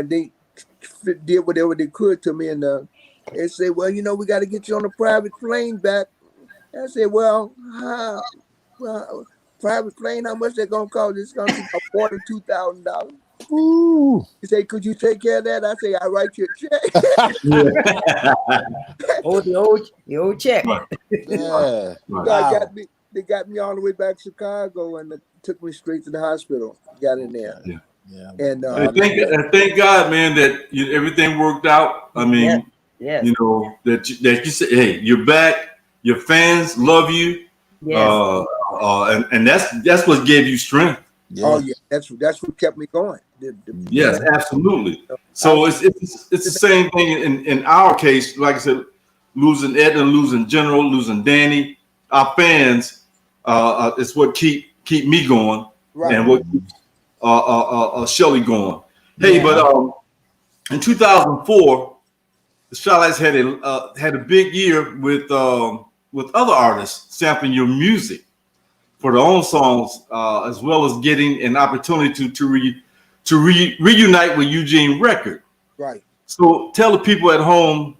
they did whatever they could to me. And they said, well, we got to get you on a private plane back. I said, well, private plane, how much they're going to cost? It's going to be about $42,000. He said, could you take care of that? I say, I write you a check. The old check. Yeah. So they got me all the way back to Chicago and took me straight to the hospital. Got in there. Yeah. And thank God, man, that everything worked out. I mean, yes. That you said, hey, you're back. Your fans love you. Yes. And that's what gave you strength. Yeah. Oh yeah, that's what kept me going. Yes, absolutely. So it's the same thing in our case. Like I said, losing Edna, losing General, losing Danny, our fans is what keep me going, and what keeps Shelly going. Hey, but in 2004, the Chi-Lites had a big year with other artists sampling your music for their own songs, as well as getting an opportunity to reunite with Eugene Record. Right. So tell the people at home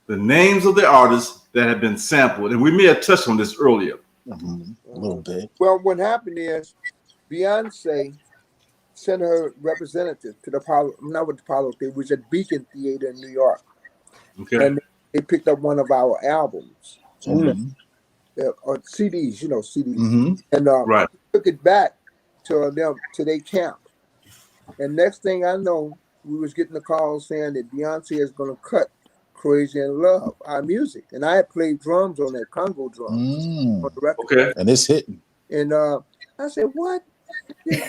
the names of the artists that have been sampled, and we may have touched on this earlier. A little bit. Well, what happened is Beyonce sent her representative to the Apollo, not with the Apollo, it was at Beacon Theater in New York. Okay. And they picked up one of our albums. Or CDs, CDs. And took it back to their camp. And next thing I know, we was getting a call saying that Beyonce is going to cut Crazy in Love, our music. And I had played drums on that, Congo drums on the record. Okay. And it's hitting. And I said, what? You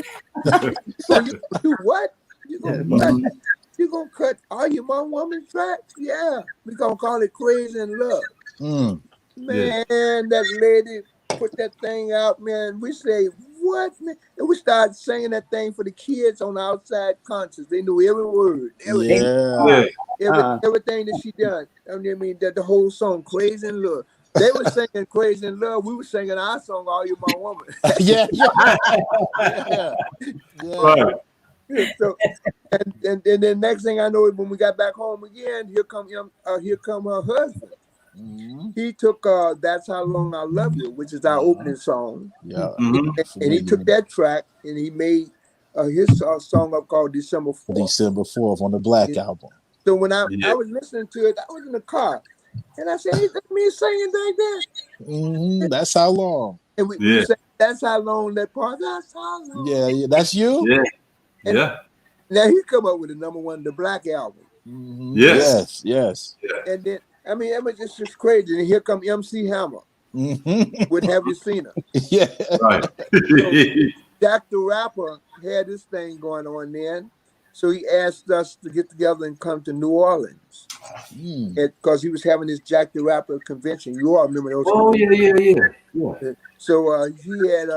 do what? You gonna cut Are You My Woman tracks? Yeah. We're going to call it Crazy in Love. Man, that lady put that thing out, man. We say, what, man? And we started singing that thing for the kids on the outside concerts. They knew every word, everything. Everything that she done. I mean, that the whole song, Crazy in Love. They were singing Crazy in Love. We were singing our song, Are You My Woman? Right. So, and then next thing I know, when we got back home again, here come her husband. He took That's How Long I Love You, which is our opening song. And he took that track and he made his song up called December 4th. December 4th on the Black album. So when I was listening to it, I was in the car, and I said, "Hey, that's me singing like that." That's how long. And we said, "That's how long that part." That's how long. Yeah, that's you. Yeah, And yeah. now he come up with the #1, the Black album. Yes. Yes. And then I mean, it was just crazy. And here come MC Hammer with Have You Seen Her? Yeah. Right. So Jack the Rapper had this thing going on then. So he asked us to get together and come to New Orleans. Because he was having this Jack the Rapper convention. You all remember those? Oh, yeah. So he had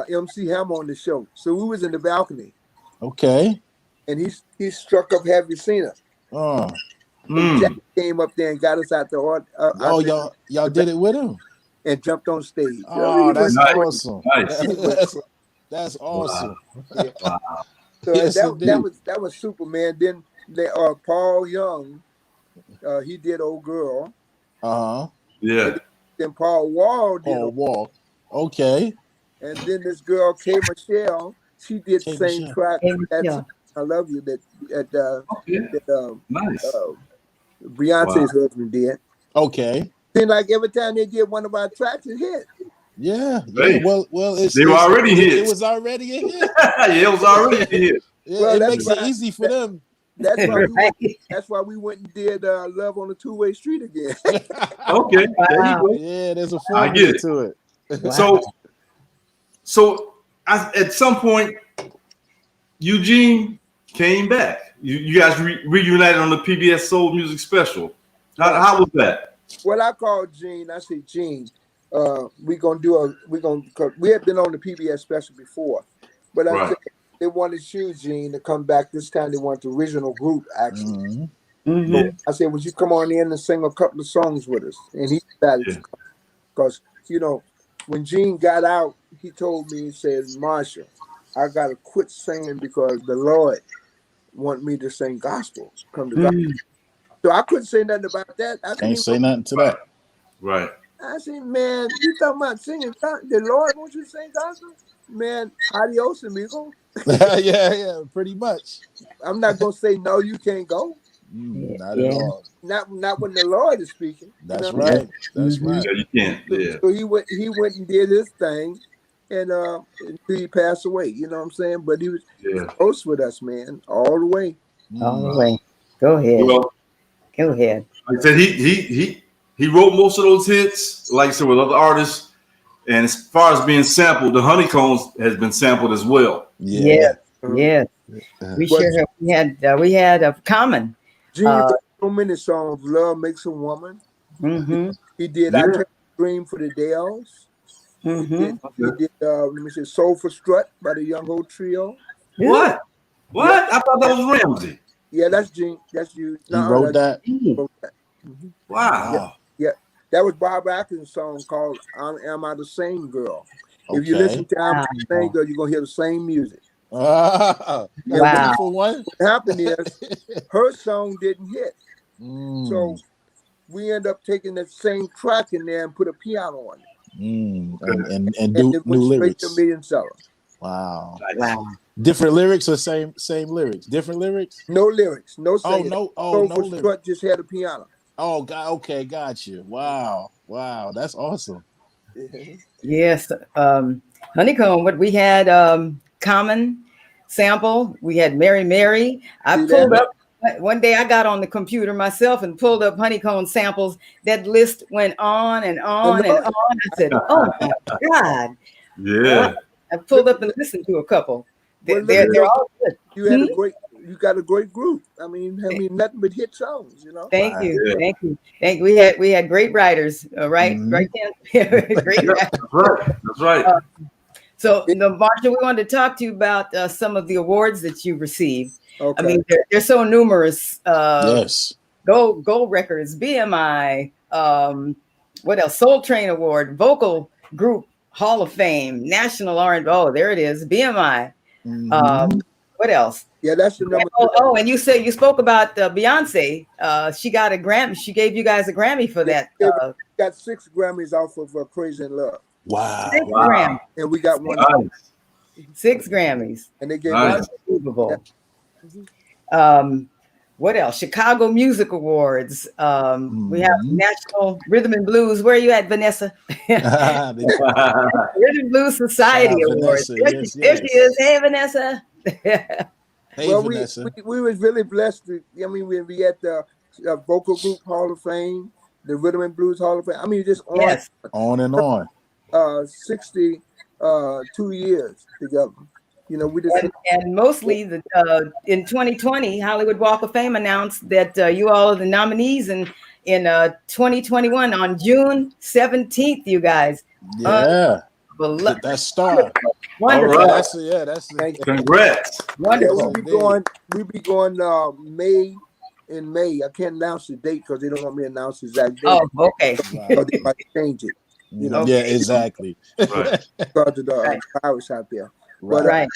MC Hammer on the show. So we was in the balcony. Okay. And he struck up Have You Seen Her? And Jack came up there and got us out the y'all did it with him? And jumped on stage. Oh, that's awesome. Nice. That's awesome. Wow. Yeah. Wow. So yes, that was Superman. Then Paul Young, he did Old Girl. Yeah. Then Paul Wall did Paul Wall. Okay. And then this girl K. Michelle, she did the same track. I Love You that nice. Beyonce's husband did. Okay. Seemed like every time they did one of our tracks, it hit. Yeah. Hey, well, they were already hit. It was already a hit. Yeah, it was already a hit. It makes it easy for them. That's why we went and did Love on the Two-Way Street again. Okay. There you go. Yeah, there's a formula to it. Wow. So at some point, Eugene came back. You guys reunited on the PBS Soul Music Special. How was that? Well, I called Gene. I said, Gene, we had been on the PBS Special before, but I said they wanted you, Gene, to come back. This time they want the original group, actually. So I said, would you come on in and sing a couple of songs with us? And he decided to come. Because, when Gene got out, he told me, he said, Marsha, I got to quit singing because the Lord want me to sing gospel. Come to gospel. So I couldn't say nothing about that. I can't say nothing to that. Right. I said, man, you talking about singing? The Lord wants you to sing gospel? Man, adios, amigo. yeah, pretty much. I'm not gonna say no, you can't go. Not at all. Not when the Lord is speaking. That's right. That's right. Yeah, you can't. Yeah. So he went and did his thing, and until he passed away. You know what I'm saying? But he was close with us, man, all the way. All the way. Go ahead. Well, go ahead. Like I said, he wrote most of those hits, like I said, with other artists. And as far as being sampled, the Honeycombs has been sampled as well. Yeah. We had a common. Gene wrote so many songs. Love Makes a Woman. He did I Can't Dream for the Dells. He did let me say Soul for Strut by the Young Ho Trio. What? I thought that was Ramsey. Yeah, that's Gene. That's you. He wrote that. Wow. Yeah. That was Bob Atkins' song called Am I the Same Girl? Okay. If you listen to Am I the Same Girl, you're going to hear the same music. Wow. What happened is her song didn't hit. So we end up taking that same track in there and put a piano on it. And do it new lyrics. Straight to million seller. Wow. Different lyrics or same lyrics? Different lyrics? No lyrics. No singing. No lyrics. Strut just had a piano. Oh, God. Okay, got you. Wow. That's awesome. Yes. Honeycomb, what we had Common sample. We had Mary. I pulled up one day. I got on the computer myself and pulled up Honeycomb samples. That list went on and on and on. I said, "Oh my God!" Yeah. I pulled up and listened to a couple. They're all good. You got a great group. I mean, nothing but hit songs. Thank you. We had great writers. Right, right. Great writers. That's right. So, Marsha, we wanted to talk to you about some of the awards that you received. Okay. I mean, they're so numerous. Yes. Gold records, BMI, what else? Soul Train Award, Vocal Group Hall of Fame, National R&B. Oh, there it is, BMI. What else? Yeah, that's the number. Oh, and you spoke about Beyonce. She got a Grammy. She gave you guys a Grammy for that. Got 6 Grammys off of Crazy in Love. Wow. 6 Grammys. And we got one. 6 Grammys. And they gave unbelievable. what else? Chicago Music Awards. We have National Rhythm and Blues. Where are you at, Vanessa? Rhythm and Blues Society Awards. Vanessa, There she is. Hey, Vanessa. Hey, Well, Vanessa. we was really blessed. I mean, we at the Vocal Group Hall of Fame, the Rhythm and Blues Hall of Fame. I mean, just On and on. 62 years together. You know, we just and mostly in 2020, Hollywood Walk of Fame announced that you all are the nominees in 2021 on June 17th. You guys, Yeah, that star. Wonderful. All right. That's Congrats. Wonderful. we be going May. In May, I can't announce the date because they don't want me to announce the exact date. Oh, okay. So they might change it. You know, Yeah, exactly. Right. because of the virus out there. But Right.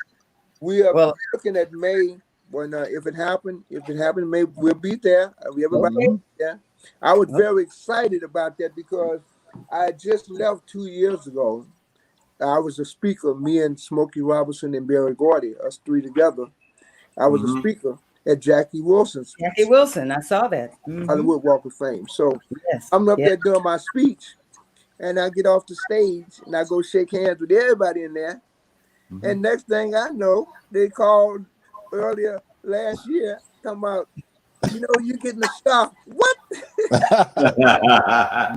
we are Well, looking at May when if it happened, May we'll be there. Everybody will be there. I was very excited about that because I had just left 2 years ago. I was a speaker, me and Smokey Robinson and Barry Gordy, us three together. I was a speaker at Jackie Wilson's. Jackie Wilson, I saw that. Hollywood Walk of Fame. So Yes. I'm up there doing my speech, and I get off the stage and I go shake hands with everybody in there. And next thing I know, they called earlier last year talking about, you know, you getting a star. What?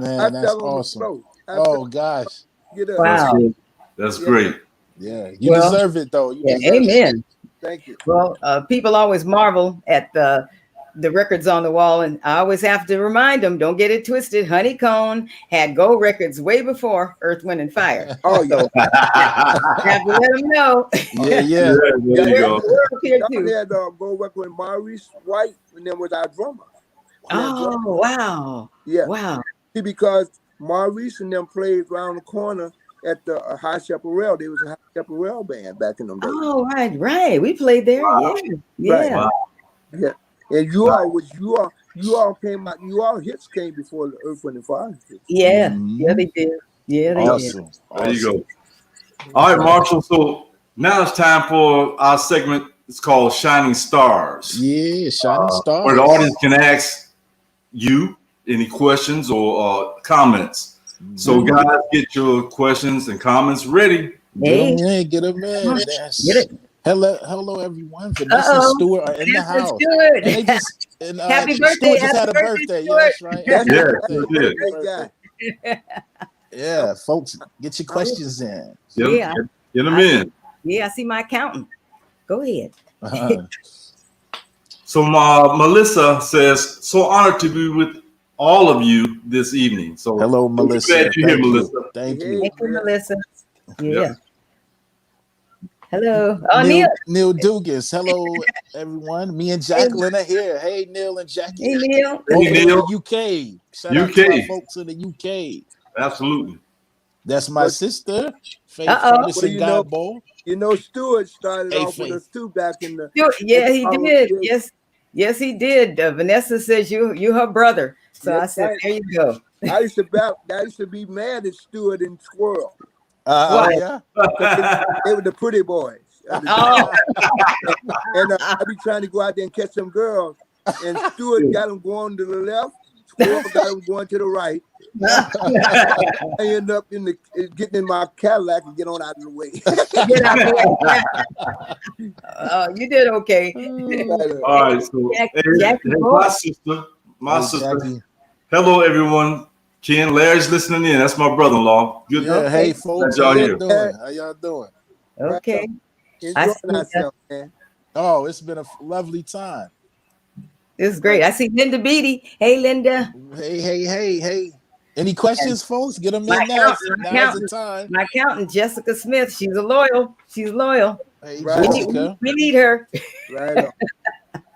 Man, that's awesome. Oh gosh. Get up. Wow. That's great. Yeah, you deserve it though. You deserve Amen. it. Thank you. Well, people always marvel at the records on the wall, and I always have to remind them, don't get it twisted. Honey Cone had gold records way before Earth, Wind, and Fire. Oh, yeah. Have to let them know. Yeah. There you go. We're here I too. had gold record with Maurice White, and then was our drummer. Oh, wow. Yeah. Wow. See, because Maurice and them played around the corner at the High Chaparral. There was a High Chaparral band back in them days. Oh, right. We played there. Wow. Yeah. Right. Wow. Yeah. And you all came out, you all hits came before the Earth, Wind, and Fire. Yeah. Yeah, they did. Yeah, they did. Awesome. There you go. All right, Marshall. So now it's time for our segment. It's called Shining Stars. Yeah, Shining Stars. Where the audience can ask you any questions or comments. So, guys, get your questions and comments ready. Get them in. Get it. Hello, everyone. Vanessa and Stuart are in the house. Stuart. And they just, Happy birthday. Stuart just had a birthday. Stuart. Yeah, that's right. Yeah, Great guy. Yeah, folks, get your questions in. Yeah. Get them in. Yeah, I see my accountant. Go ahead. So, Melissa says, so honored to be with all of you this evening. So, Hello, Melissa. Glad you're here, Melissa. Thank you. Thank you, Melissa. Yeah. Yeah. Hello. Oh, Neil. Neil Dugas. Hello, everyone. Me and Jacqueline are here. Hey, Neil and Jackie. Hey, Neil. Over Hey, Neil. in the UK. Shout out to our folks in the UK. Absolutely. That's my sister, Faith Uh-oh. Hardison Godbowl. You know, Stuart started Hey, off with Faith. us too back in the. Yeah, he did. Yes, he did. Vanessa says you her brother. So That's I said, right. there you go. I used to be mad at Stuart and Squirrel. Yeah. They were the pretty boys. Oh, And I be trying to go out there and catch some girls. And Stuart got them going to the left. Squirrel got them going to the right. I end up getting in my Cadillac and get on out of the way. get out there. You did okay. All right. So, Jackie hey, Boy. my Hey, sister. Jackie. Hello, everyone. Ken, Larry's listening in. That's my brother-in-law. Good. Yeah, hey, folks. Glad How y'all y'all here. doing? How y'all doing? Okay. I Enjoying see ourselves, man. Oh, it's been a lovely time. This is great. I see Linda Beatty. Hey, Linda. Hey. Any questions, folks? Get them in My now. accountant, Now's the time. My accountant, Jessica Smith. She's loyal. She's loyal. Hey, Right. Jessica. We need her. Right on.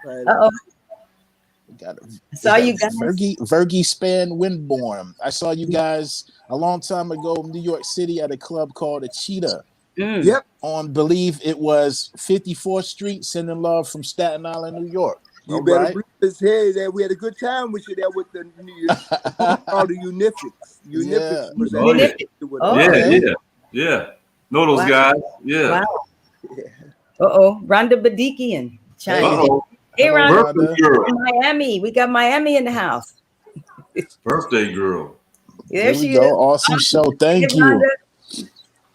Right on. Uh-oh. Saw you guys. Vergie Span Windborn. I saw you guys a long time ago in New York City at a club called the Cheetah. Yep. On, believe it was 54th Street, sending love from Staten Island, New York. You All better right. believe this here that we had a good time with you there with the all the Unifics. Yeah. Was Oh, yeah. Oh, Yeah. Know those Wow. guys? Yeah. Wow. Uh-oh. Rhonda Badikian. China. Uh-oh. Hey, Ron. Birthday girl. Miami. We got Miami in the house. Birthday girl. There we she go. is. Awesome show. Thank you. Yolanda.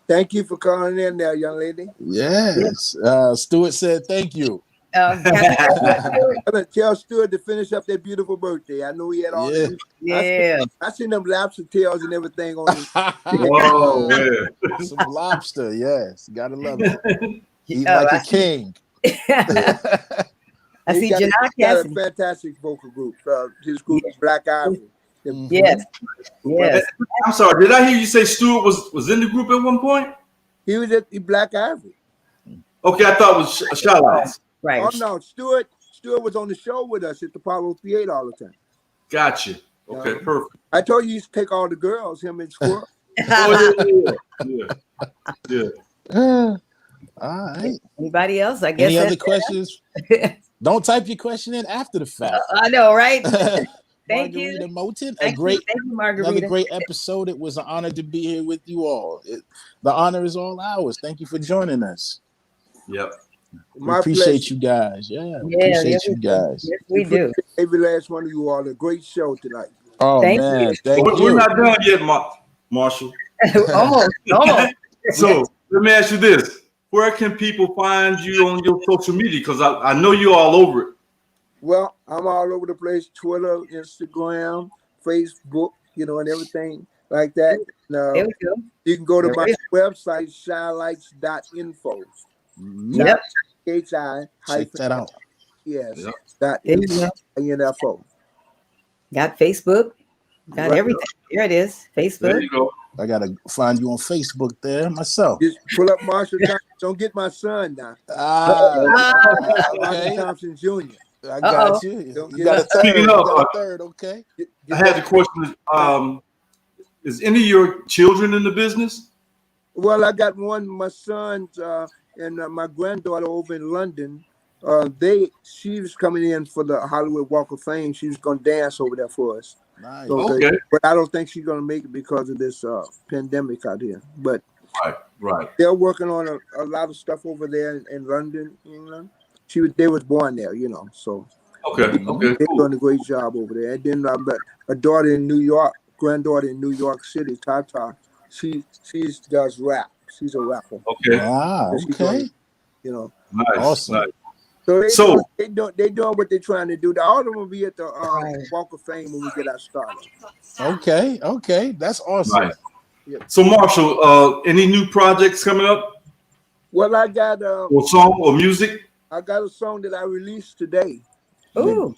Thank you for calling in there, young lady. Yes. Stuart said thank you. Happy birthday. I'm gonna tell Stuart to finish up that beautiful birthday. I know he had all Yeah. the Yeah. I seen them lobster tails and everything on his. Oh, yeah. Some lobster. Yes. Gotta love it. Eat Oh, like I a king. I see Janelle got a Cassidy. fantastic vocal group. His group, Black Ivory. Yes. Yes. I'm sorry. Did I hear you say Stuart was in the group at one point? He was at the Black Ivory. Okay, I thought it was Chi-Lites. Right. Oh no, Stuart was on the show with us at the Apollo Theater all the time. Gotcha. Okay, perfect. I told you he used to take all the girls, him and Squirrel. Oh, yeah. All right. Anybody else? I guess. Any other questions? Don't type your question in after the fact. I know, right? Thank Margarita you. Moulton, Thank you, Margarita. another great episode. It was an honor to be here with you all. The honor is all ours. Thank you for joining us. Yep. We appreciate you guys. Yeah, we appreciate you guys. Yes, we do. Every last one of you all. A great show tonight. Oh Thank man, you. thank We're you. not done yet, Marshall. almost. So let me ask you this: where can people find you on your social media? Because I know you're all over it. Well, I'm all over the place: Twitter, Instagram, Facebook, and everything like that. There we go. You can go to my website, chi-lites.info. Yep. Check that out. Yes. Yep. Dot There you go. info. Got Facebook. Got Right. everything. There it is. There Facebook. you go. I gotta find you on Facebook there myself. Just pull up Marshall Thompson. Don't get my son now. Okay. Marshall Thompson Jr. I got you. Don't You get got a it. third. Speaking You of, got a third. Okay. I had the question: is any of your children in the business? Well, I got one, my sons and my granddaughter over in London. She was coming in for the Hollywood Walk of Fame. She was going to dance over there for us. Nice. So Okay. but I don't think she's going to make it because of this pandemic out here. But Right. they're working on a lot of stuff over there in London, England. They was born there, So Okay. they're Cool. doing a great job over there. And then I met a daughter in New York, granddaughter in New York City, Tata. She does rap. She's a rapper. Okay. Okay. Nice. Awesome. Nice. So they doing what they're trying to do. All of them will be at the Walk of Fame when we get our started. Okay. That's awesome. Nice. So Marshall, any new projects coming up? Well, I got Or song or music? I got a song that I released today. Ooh.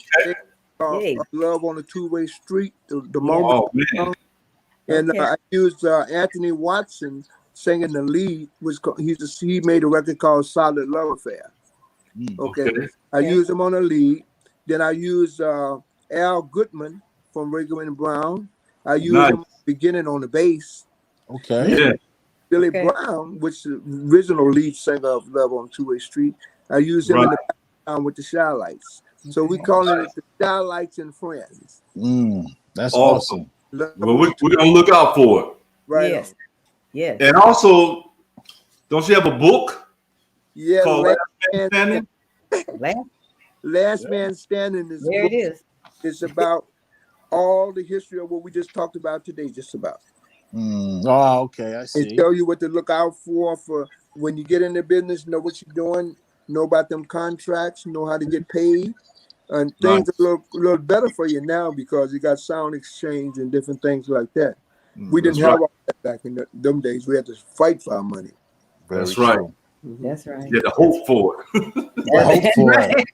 Yay. Love on a Two-Way Street. The moment. Oh man. And Okay. I used Anthony Watson singing the lead. He made a record called Solid Love Affair. Okay. I used him on the lead. Then I used Al Goodman from Rigger and Brown. I used him at the beginning on the bass. Okay. Yeah. Billy Brown, which is the original lead singer of Love on Two-Way Street. I used him in the background with the Chi-Lites. So we call it the Chi-Lites and Friends. That's awesome. Well, we're gonna look out for it. Right. Yes. On. Yes. And also, don't you have a book Yeah. called Last Man Standing? Last Man Standing is There it is. It's about all the history of what we just talked about today, just about. Oh, okay. I see. And tell you what to look out for when you get in the business, know what you're doing, know about them contracts, know how to get paid. And things are a little better for you now because you got sound exchange and different things like that. We didn't have all that back in them days. We had to fight for our money. That's right. That's right. You had to hope for it. Hope for it.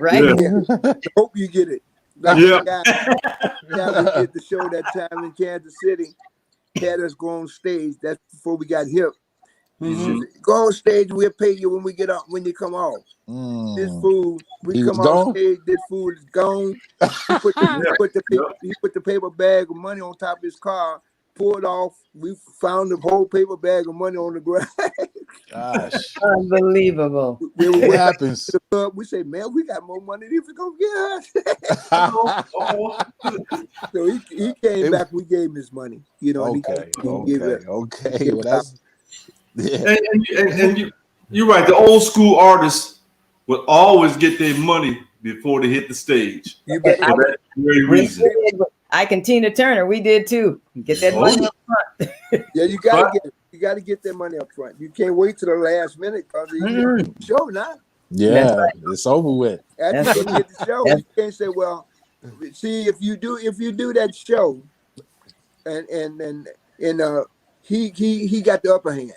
Right. Yeah. Hope you get it. Like Yeah. we did the show that time in Kansas City. Had us go on stage. That's before we got hip. He said, go on stage. We'll pay you when we get up. When you come off. This food, we come on stage. This food is gone. He put the paper bag of money on top of his car. Pulled off. We found the whole paper bag of money on the ground. Gosh. Unbelievable. What happens? We say, man, we got more money than we gonna get us. So he came back. We gave him his money. Okay. Well, that's And you're right. The old school artists would always get their money before they hit the stage. You bet. For that very reason. Ike and Tina Turner, we did too. Get that money up front. Yeah, you gotta get that money up front. You can't wait till the last minute because you show now. Yeah, right. it's over with. After you get the show, you can't say, "Well, see if you do that show, and he got the upper hand.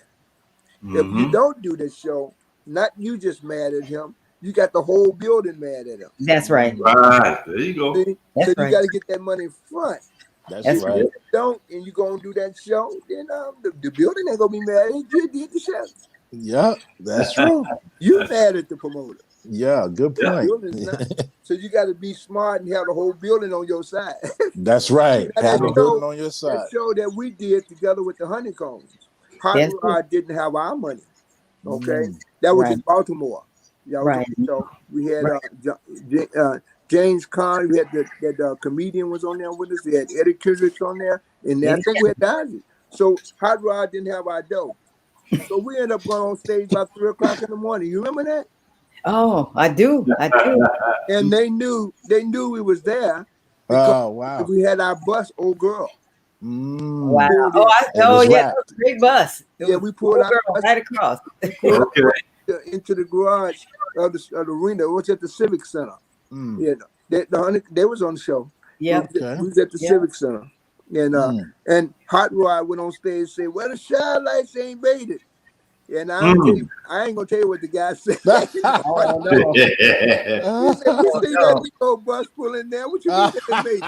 If you don't do the show, not you just mad at him, you got the whole building mad at him. That's right. Right, there you go. See? That's So right. you got to get that money front. That's That's right. If you don't, and you gonna do that show, then the building ain't gonna be mad at you. Did the show? Yeah, that's true. You mad at the promoter. Yeah, good The point. building's not. So you got to be smart and have the whole building on your side. That's right. That Have a show- building on your side. That show that we did together with the Honeycombs, Hot Yes. Rod didn't have our money. Okay, that was in Right. Baltimore. Yeah, Right. So we had James Caan. We had that comedian was on there with us. We had Eddie Kendricks on there, and I think we had Dazzy. So Hot Rod didn't have our dough. So we ended up going on stage about 3 o'clock in the morning. You remember that? Oh, I do. And they knew we was there. Oh, wow. We had our bus, old girl. Wow. It Oh, was yeah. wrapped. It was a great bus. It Yeah, was we pulled a out girl right across. Okay. into the garage of the arena. It was at the Civic Center. Mm. You know, they was on the show. Yeah. We was at the Civic Center, and Hot Rod went on stage and said, "Well, the Chi-Lites ain't made it." And I ain't gonna tell you what the guy said. Oh, no. He said, "We see that big old bus pulling there. What you mean they made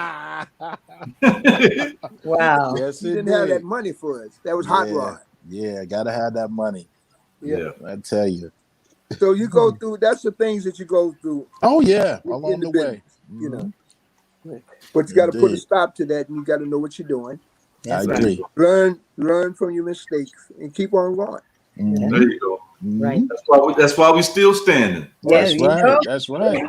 it?" Wow. Yes, He it didn't have did. that money for us. That was Hot Rod. Yeah, gotta have that money. Yeah. I tell you. So you go through. That's the things that you go through. Oh yeah, in along the business, way. you know. But you got to put a Indeed. stop to that, and you got to know what you're doing. I agree. Learn from your mistakes, and keep on going. Mhm. There you go. Right. That's why we still standing. That's you right. know. That's right.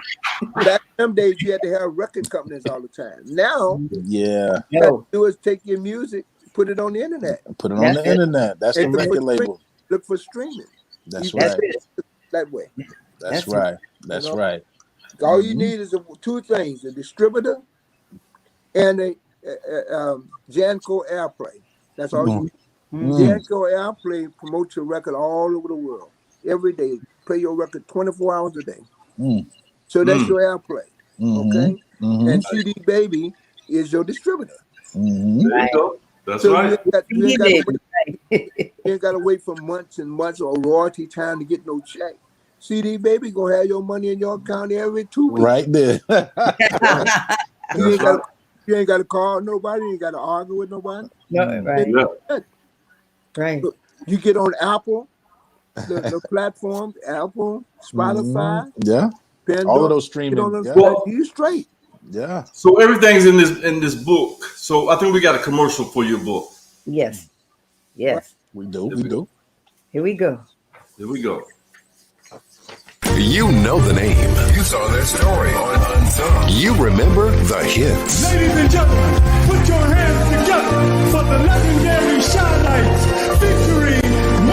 Back in them days, you had to have record companies all the time. Now, Yeah. what you got to do is take your music, put it on the internet, Put it on That's the it. internet. That's the And record label. look for streaming. That's You- right. That way. That's That's right. That's know? right. All you need is two things: a distributor and a Janco Airplay. That's all you need. Janco Airplay promotes your record all over the world. Every day, play your record 24 hours a day. So that's your Airplay. Okay? And CD Baby is your distributor. There you go. That's So right. you ain't got to wait for months and months or royalty time to get no check. CD Baby gonna have your money in your account every 2 weeks. Right there. You ain't got to call nobody. You ain't got to argue with nobody. No, right. Yeah. Right. You get on Apple, the platforms, Apple, Spotify, Yeah. Pandora, All of those get streaming. on those Yeah. you straight. Yeah. So everything's in this book. So I think we got a commercial for your book. Yes. Yes. We do. We do. Here we go. Here we go. You know the name. You saw their story on Unsung. You remember the hits. Ladies and gentlemen, put your hands together for the legendary Chi-Lites featuring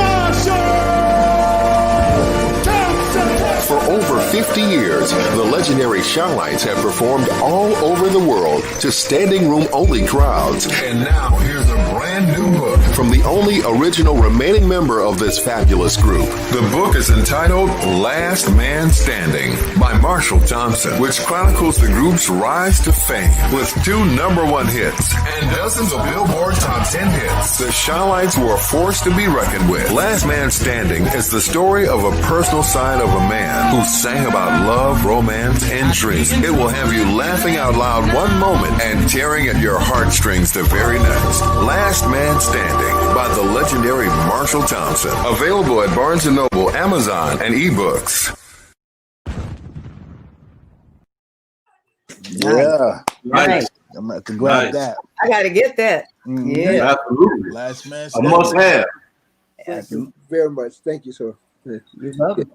Marshall Thompson. For over 50 years, the legendary Chi-Lites have performed all over the world to standing room only crowds. And now here's a brand new book from the only original remaining member of this fabulous group. The book is entitled Last Man Standing by Marshall Thompson, which chronicles the group's rise to fame with 2 #1 hits and dozens of Billboard Top 10 hits. The Chi-Lites were a force to be reckoned with. Last Man Standing is the story of a personal side of a man who sang about love, romance, and dreams. It will have you laughing out loud one moment and tearing at your heartstrings the very next. Last Man Standing by the legendary Marshall Thompson. Available at Barnes & Noble, Amazon, and eBooks. Yeah. Nice. I'm gonna have to grab Nice. that. I got to get that. Mhm. Yeah. Absolutely. Last man. A must have. Thank you very much. Thank you, sir. You're welcome.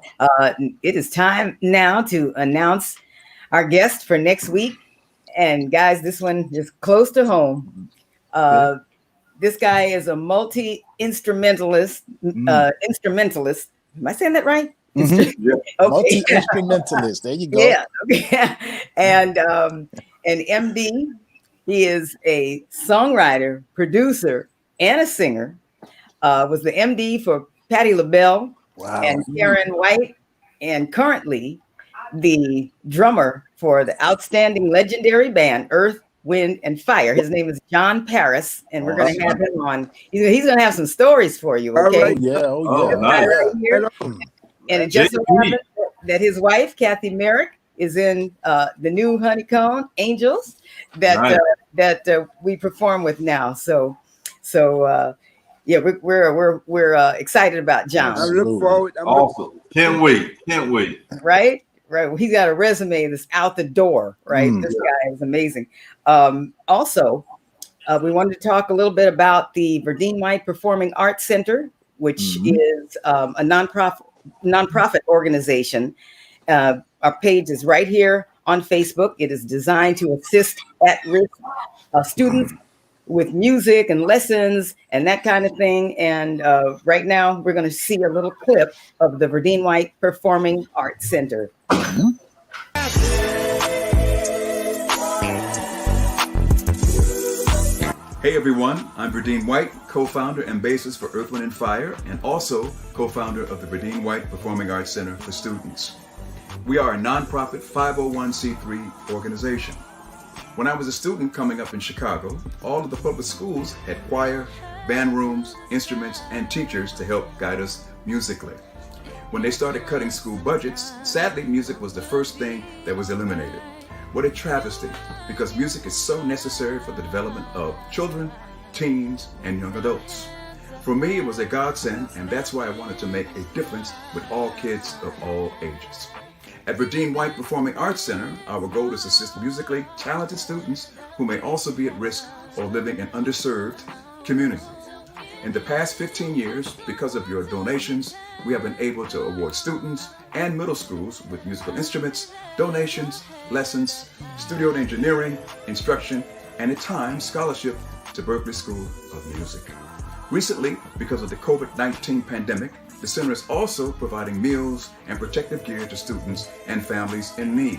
It is time now to announce our guest for next week. And guys, this one is close to home. This guy is a multi-instrumentalist. Instrumentalist. Am I saying that right? Multi-instrumentalist. There you go. Yeah. Okay. And MD, he is a songwriter, producer, and a singer. Was the MD for Patti LaBelle and Karen White, and currently the drummer for the outstanding legendary band Earth, Wind, and Fire. His name is John Paris, and we're going to have him on. He's going to have some stories for you. Okay. Nice. Right here. And it just so happens that his wife, Kathy Merrick, is in the new Honeycomb Angels that we perform with now. So yeah, we're excited about John. I look forward. Awesome. Can't wait. Right. Well, he's got a resume that's out the door. Right. This guy is amazing. Also, we wanted to talk a little bit about the Verdine White Performing Arts Center, which is a nonprofit organization. Our page is right here on Facebook. It is designed to assist at-risk students with music and lessons and that kind of thing. And right now, we're going to see a little clip of the Verdine White Performing Arts Center. Hey everyone, I'm Verdine White, co-founder and bassist for Earth, Wind, and Fire, and also co-founder of the Verdine White Performing Arts Center for Students. We are a nonprofit 501c3 organization. When I was a student coming up in Chicago, all of the public schools had choir, band rooms, instruments, and teachers to help guide us musically. When they started cutting school budgets, sadly, music was the first thing that was eliminated. What a travesty, because music is so necessary for the development of children, teens, and young adults. For me, it was a godsend, and that's why I wanted to make a difference with all kids of all ages. At Verdine White Performing Arts Center, our goal is to assist musically talented students who may also be at risk or living in underserved communities. In the past 15 years, because of your donations, we have been able to award students and middle schools with musical instruments, donations, lessons, studio engineering, instruction, and at times scholarship to Berklee School of Music. Recently, because of the COVID-19 pandemic, the center is also providing meals and protective gear to students and families in need.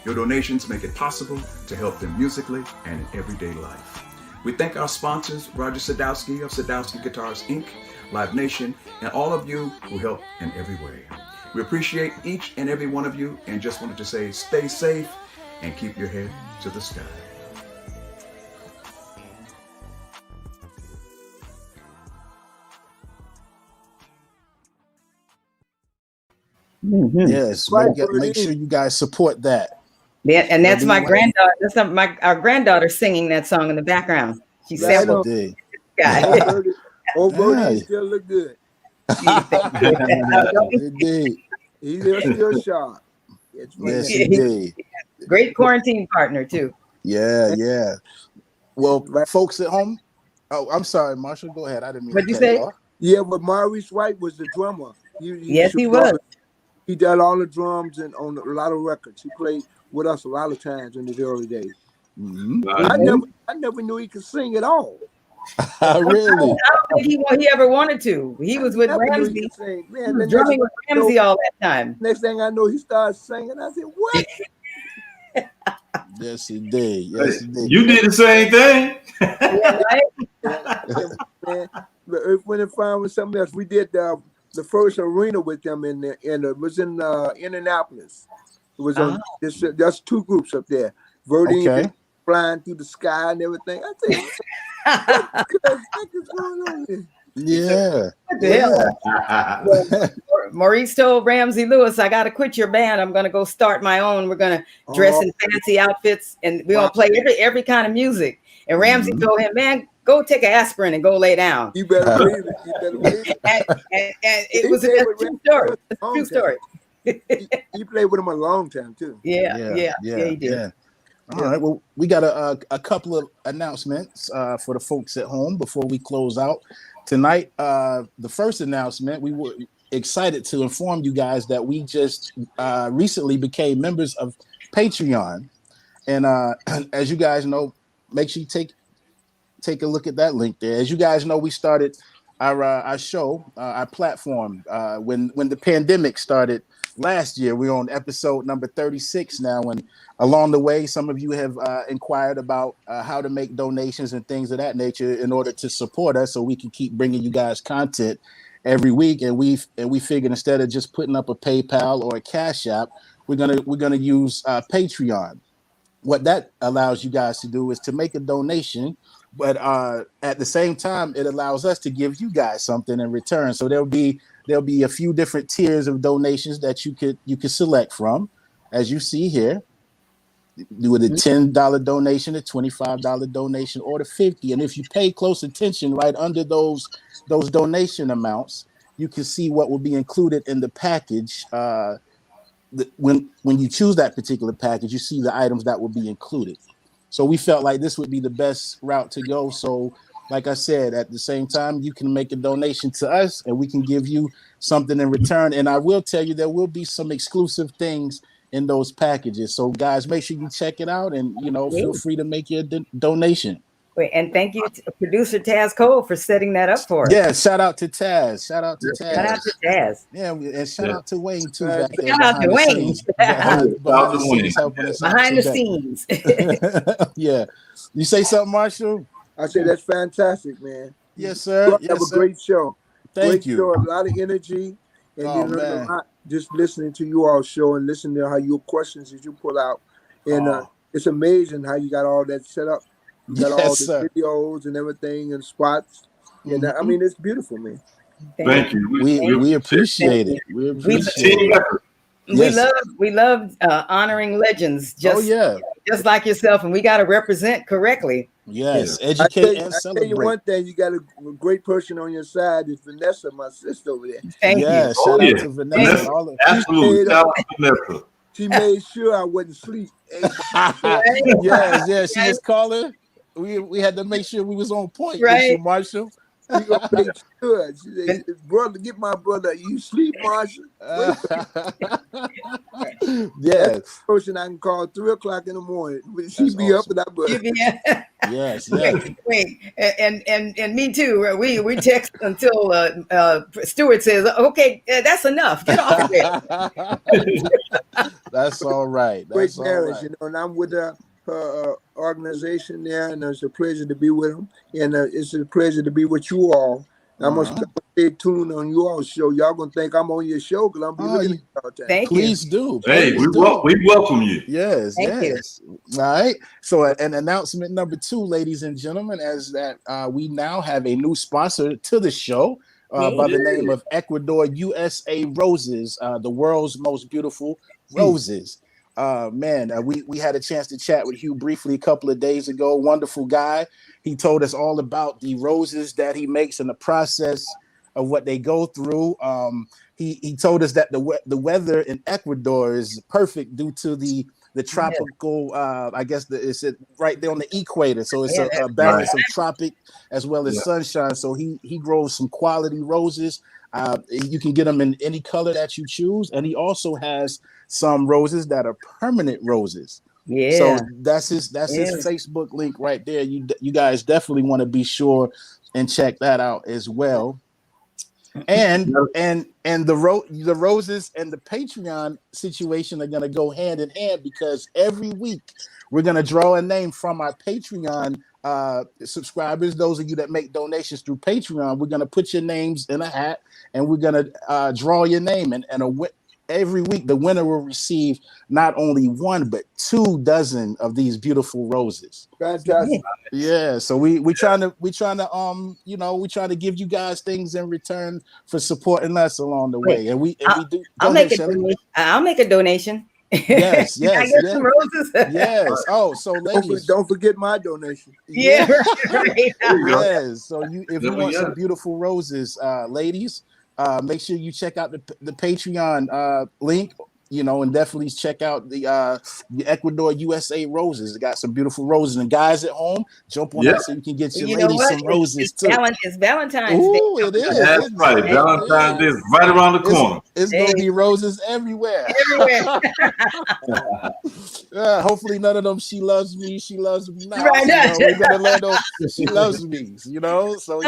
Your donations make it possible to help them musically and in everyday life. We thank our sponsors, Roger Sadowski of Sadowski Guitars, Inc., Live Nation, and all of you who help in every way. We appreciate each and every one of you and just wanted to say stay safe and keep your head to the sky. Yes, make sure you guys support that. Yeah, and that's my granddaughter. That's our granddaughter singing that song in the background. She sampled this guy. Old Brody still look good. Indeed. He's still sharp. Yes, indeed. Great quarantine partner too. Yeah. Well, folks at home. Oh, I'm sorry, Marshall. Go ahead. I didn't mean. What'd you say? Yeah, but Maurice White was the drummer. Yes, he was. He did all the drums and on a lot of records. He played with us a lot of times in the early days. I never knew he could sing at all. Really? I don't think he ever wanted to. He was with Ramsey. He was drumming with Ramsey all that time. Next thing I know, he started singing. I said, "What?" Yes, he did. Yes, he did. You did the same thing. Yeah, Man, but Earth, Wind, and Fire was something else. We did the first arena with them it was in Indianapolis. It was on just two groups up there. Verdine flying through the sky and everything. I said, what the heck is going on here? Yeah. What the hell? Well, Maurice told Ramsey Lewis, I got to quit your band. I'm going to go start my own. We're going to dress in fancy outfits and we're going to play every kind of music. And Ramsey told him, man, go take an aspirin and go lay down. You better believe it. You better believe it. And it was a true story. It's a true story. He played with him a long time too. Yeah, he did. Yeah. All right. Well, we got a couple of announcements for the folks at home before we close out tonight. The first announcement, we were excited to inform you guys that we just recently became members of Patreon, and as you guys know, make sure you take a look at that link there. As you guys know, we started our show, our platform. When the pandemic started last year, we're on episode number 36 now, and along the way, some of you have inquired about how to make donations and things of that nature in order to support us, so we can keep bringing you guys content every week. And we figured instead of just putting up a PayPal or a Cash App, we're gonna use Patreon. What that allows you guys to do is to make a donation, but at the same time, it allows us to give you guys something in return. So there'll be a few different tiers of donations that you could select from, as you see here. Do it a $10 donation, a $25 donation, or the $50. And if you pay close attention, right under those donation amounts, you can see what will be included in the package. When you choose that particular package, you see the items that will be included. So we felt like this would be the best route to go. So, like I said, at the same time, you can make a donation to us and we can give you something in return. And I will tell you, there will be some exclusive things in those packages. So guys, make sure you check it out and, feel free to make your donation. And thank you to producer Tazz Cole for setting that up for us. Yeah, shout out to Tazz. Shout out to Tazz. Yeah, and shout out to Wayne too. Shout out to Wayne. Behind the scenes. Yeah. You say something, Marshall? I say that's fantastic, man. Yes, sir. You have a great show. Thank you. Show, a lot of energy, and you learn a lot just listening to you all show and listening to how your questions that you pull out. And it's amazing how you got all that set up. You got all the videos and everything and spots. And I mean, it's beautiful, man. Thank you. We appreciate it. We appreciate it. We love honoring legends, just like yourself, and we got to represent correctly. Yes, educate and celebrate. I tell you one thing, you got a great person on your side. Is Vanessa, my sister over there. Thank you. Shout out to Vanessa. Absolutely. Shout out to Vanessa. She made sure I wouldn't sleep. Yes, she was calling. We had to make sure we was on point, right, Marshall. She gonna make sure. She said, "Brother, get my brother. You sleep, Marshall." Yeah, person I can call 3:00 in the morning. She be up and I but. Yes. Wait, and me too. We text until Stuart says, "Okay, that's enough. Get off there." That's all right. Great marriage, and I'm with her organization there, and it's a pleasure to be with them, and it's a pleasure to be with you all. I'm gonna stay tuned on you all show. Y'all gonna think I'm on your show because I'm be looking at y'all time. Thank Please you. do. Hey, we welcome you. Yes, Thank you. All right. So an announcement number 2, ladies and gentlemen, as that we now have a new sponsor to the show by the name of Ecuador USA Roses, the world's most beautiful roses. We had a chance to chat with Hugh briefly a couple of days ago. Wonderful guy. He told us all about the roses that he makes and the process of what they go through. He told us that the weather in Ecuador is perfect due to the tropical. I guess it's right there on the equator, so it's a balance of tropic as well as sunshine. So he grows some quality roses. You can get them in any color that you choose, and he also has some roses that are permanent roses. Yeah. So that's his Facebook link right there. You guys definitely want to be sure and check that out as well. And the roses and the Patreon situation are going to go hand in hand, because every week we're going to draw a name from our Patreon subscribers. Those of you that make donations through Patreon, we're going to put your names in a hat and we're going to draw your name, and every week the winner will receive not only 1 but 2 dozen of these beautiful roses. Fantastic. Yeah, so we trying to give you guys things in return for supporting us along the way. And we do. I'll make a donation. Yes. I get some roses. Yes. Oh, so ladies, don't forget my donation. Yeah. Right. Yes. So if you want some beautiful roses, ladies, make sure you check out the Patreon link, and definitely check out the Ecuador USA Roses. It got some beautiful roses. And guys at home, jump on that so you can get your ladies some roses too. It's Valentine's Day. It is. That's right. Valentine's Day is right around the corner. It's gonna be roses everywhere. Hopefully none of them she loves me now. Right. We're gonna land on she loves me, So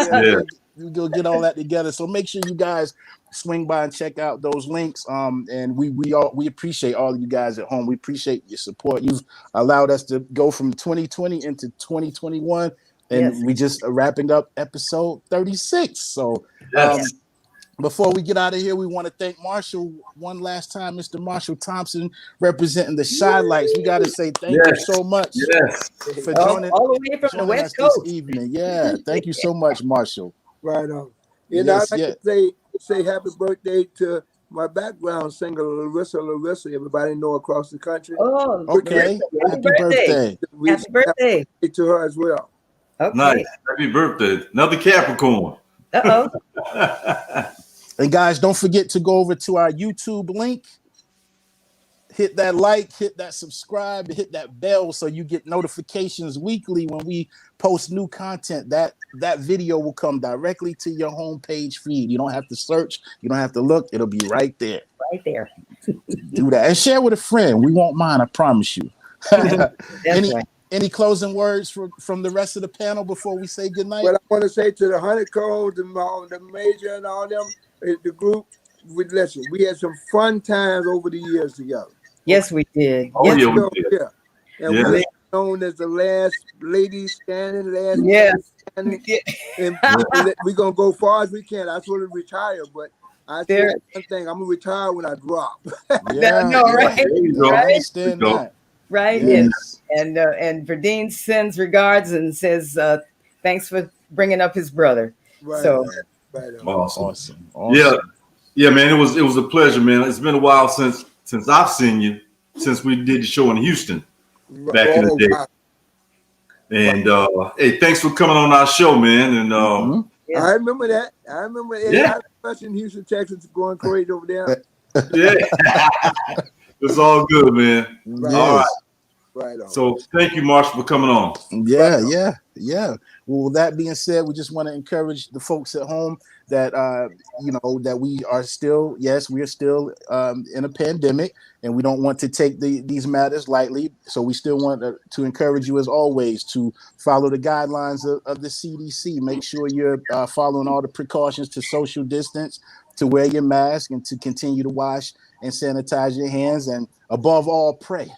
we go get all that together. So make sure you guys swing by and check out those links. And we appreciate all of you guys at home. We appreciate your support. You've allowed us to go from 2020 into 2021, and we just are wrapping up episode 36. So before we get out of here, we want to thank Marshall one last time, Mr. Marshall Thompson, representing the Chi-Lites. We got to say thank you so much for joining, all the way from the West Coast this evening. Yeah, thank you so much, Marshall. Right on. I'd like to say happy birthday to my background singer, Larissa. Everybody know across the country. Oh, okay. Happy birthday. Happy birthday to her as well. Okay. Nice. Happy birthday. Another Capricorn. And guys, don't forget to go over to our YouTube link. Hit that like, hit that subscribe, hit that bell so you get notifications weekly when we post new content. That video will come directly to your homepage feed. You don't have to search. You don't have to look. It'll be right there. Right there. Do that. And share with a friend. We won't mind, I promise you. Any closing words from the rest of the panel before we say goodnight? Well, I want to say to the Honeycomb, the Major, and all them, the group, we had some fun times over the years together. Yes, we did. Oh, yes, we did. And we were known as the last lady standing, standing. And we're going to go far as we can. I sort of retire, but I say one thing, I'm going to retire when I drop. Right. I understand that. Right. Yes. And Verdine sends regards and says thanks for bringing up his brother. Right. So awesome. Yeah, man. It was a pleasure, man. It's been a while since I've seen you, since we did the show in Houston back in the day. And hey, thanks for coming on our show, man. And I remember that. I remember it in Houston, Texas, going crazy over there. It's all good, man. Right. All right. Right on. So thank you, Marshall, for coming on. Yeah. Well, with that being said, we just want to encourage the folks at home that that we are still, we are still in a pandemic, and we don't want to take these matters lightly. So we still want to encourage you, as always, to follow the guidelines of the CDC. Make sure you're following all the precautions to social distance, to wear your mask, and to continue to wash and sanitize your hands, and above all, pray.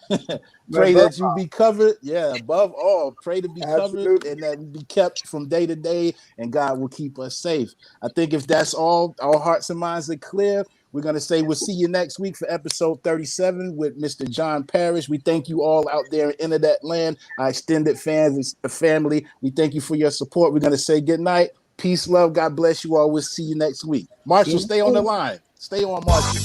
Pray that you be covered. Yeah, above all, pray to be covered and that we be kept from day to day, and God will keep us safe. I think if that's all, our hearts and minds are clear, we're going to say we'll see you next week for episode 37 with Mr. John Parrish. We thank you all out there in Internet land, our extended fans, the family. We thank you for your support. We're going to say good night. Peace, love. God bless you all. We'll see you next week. Marshall, stay on the line. Stay on, Marshall.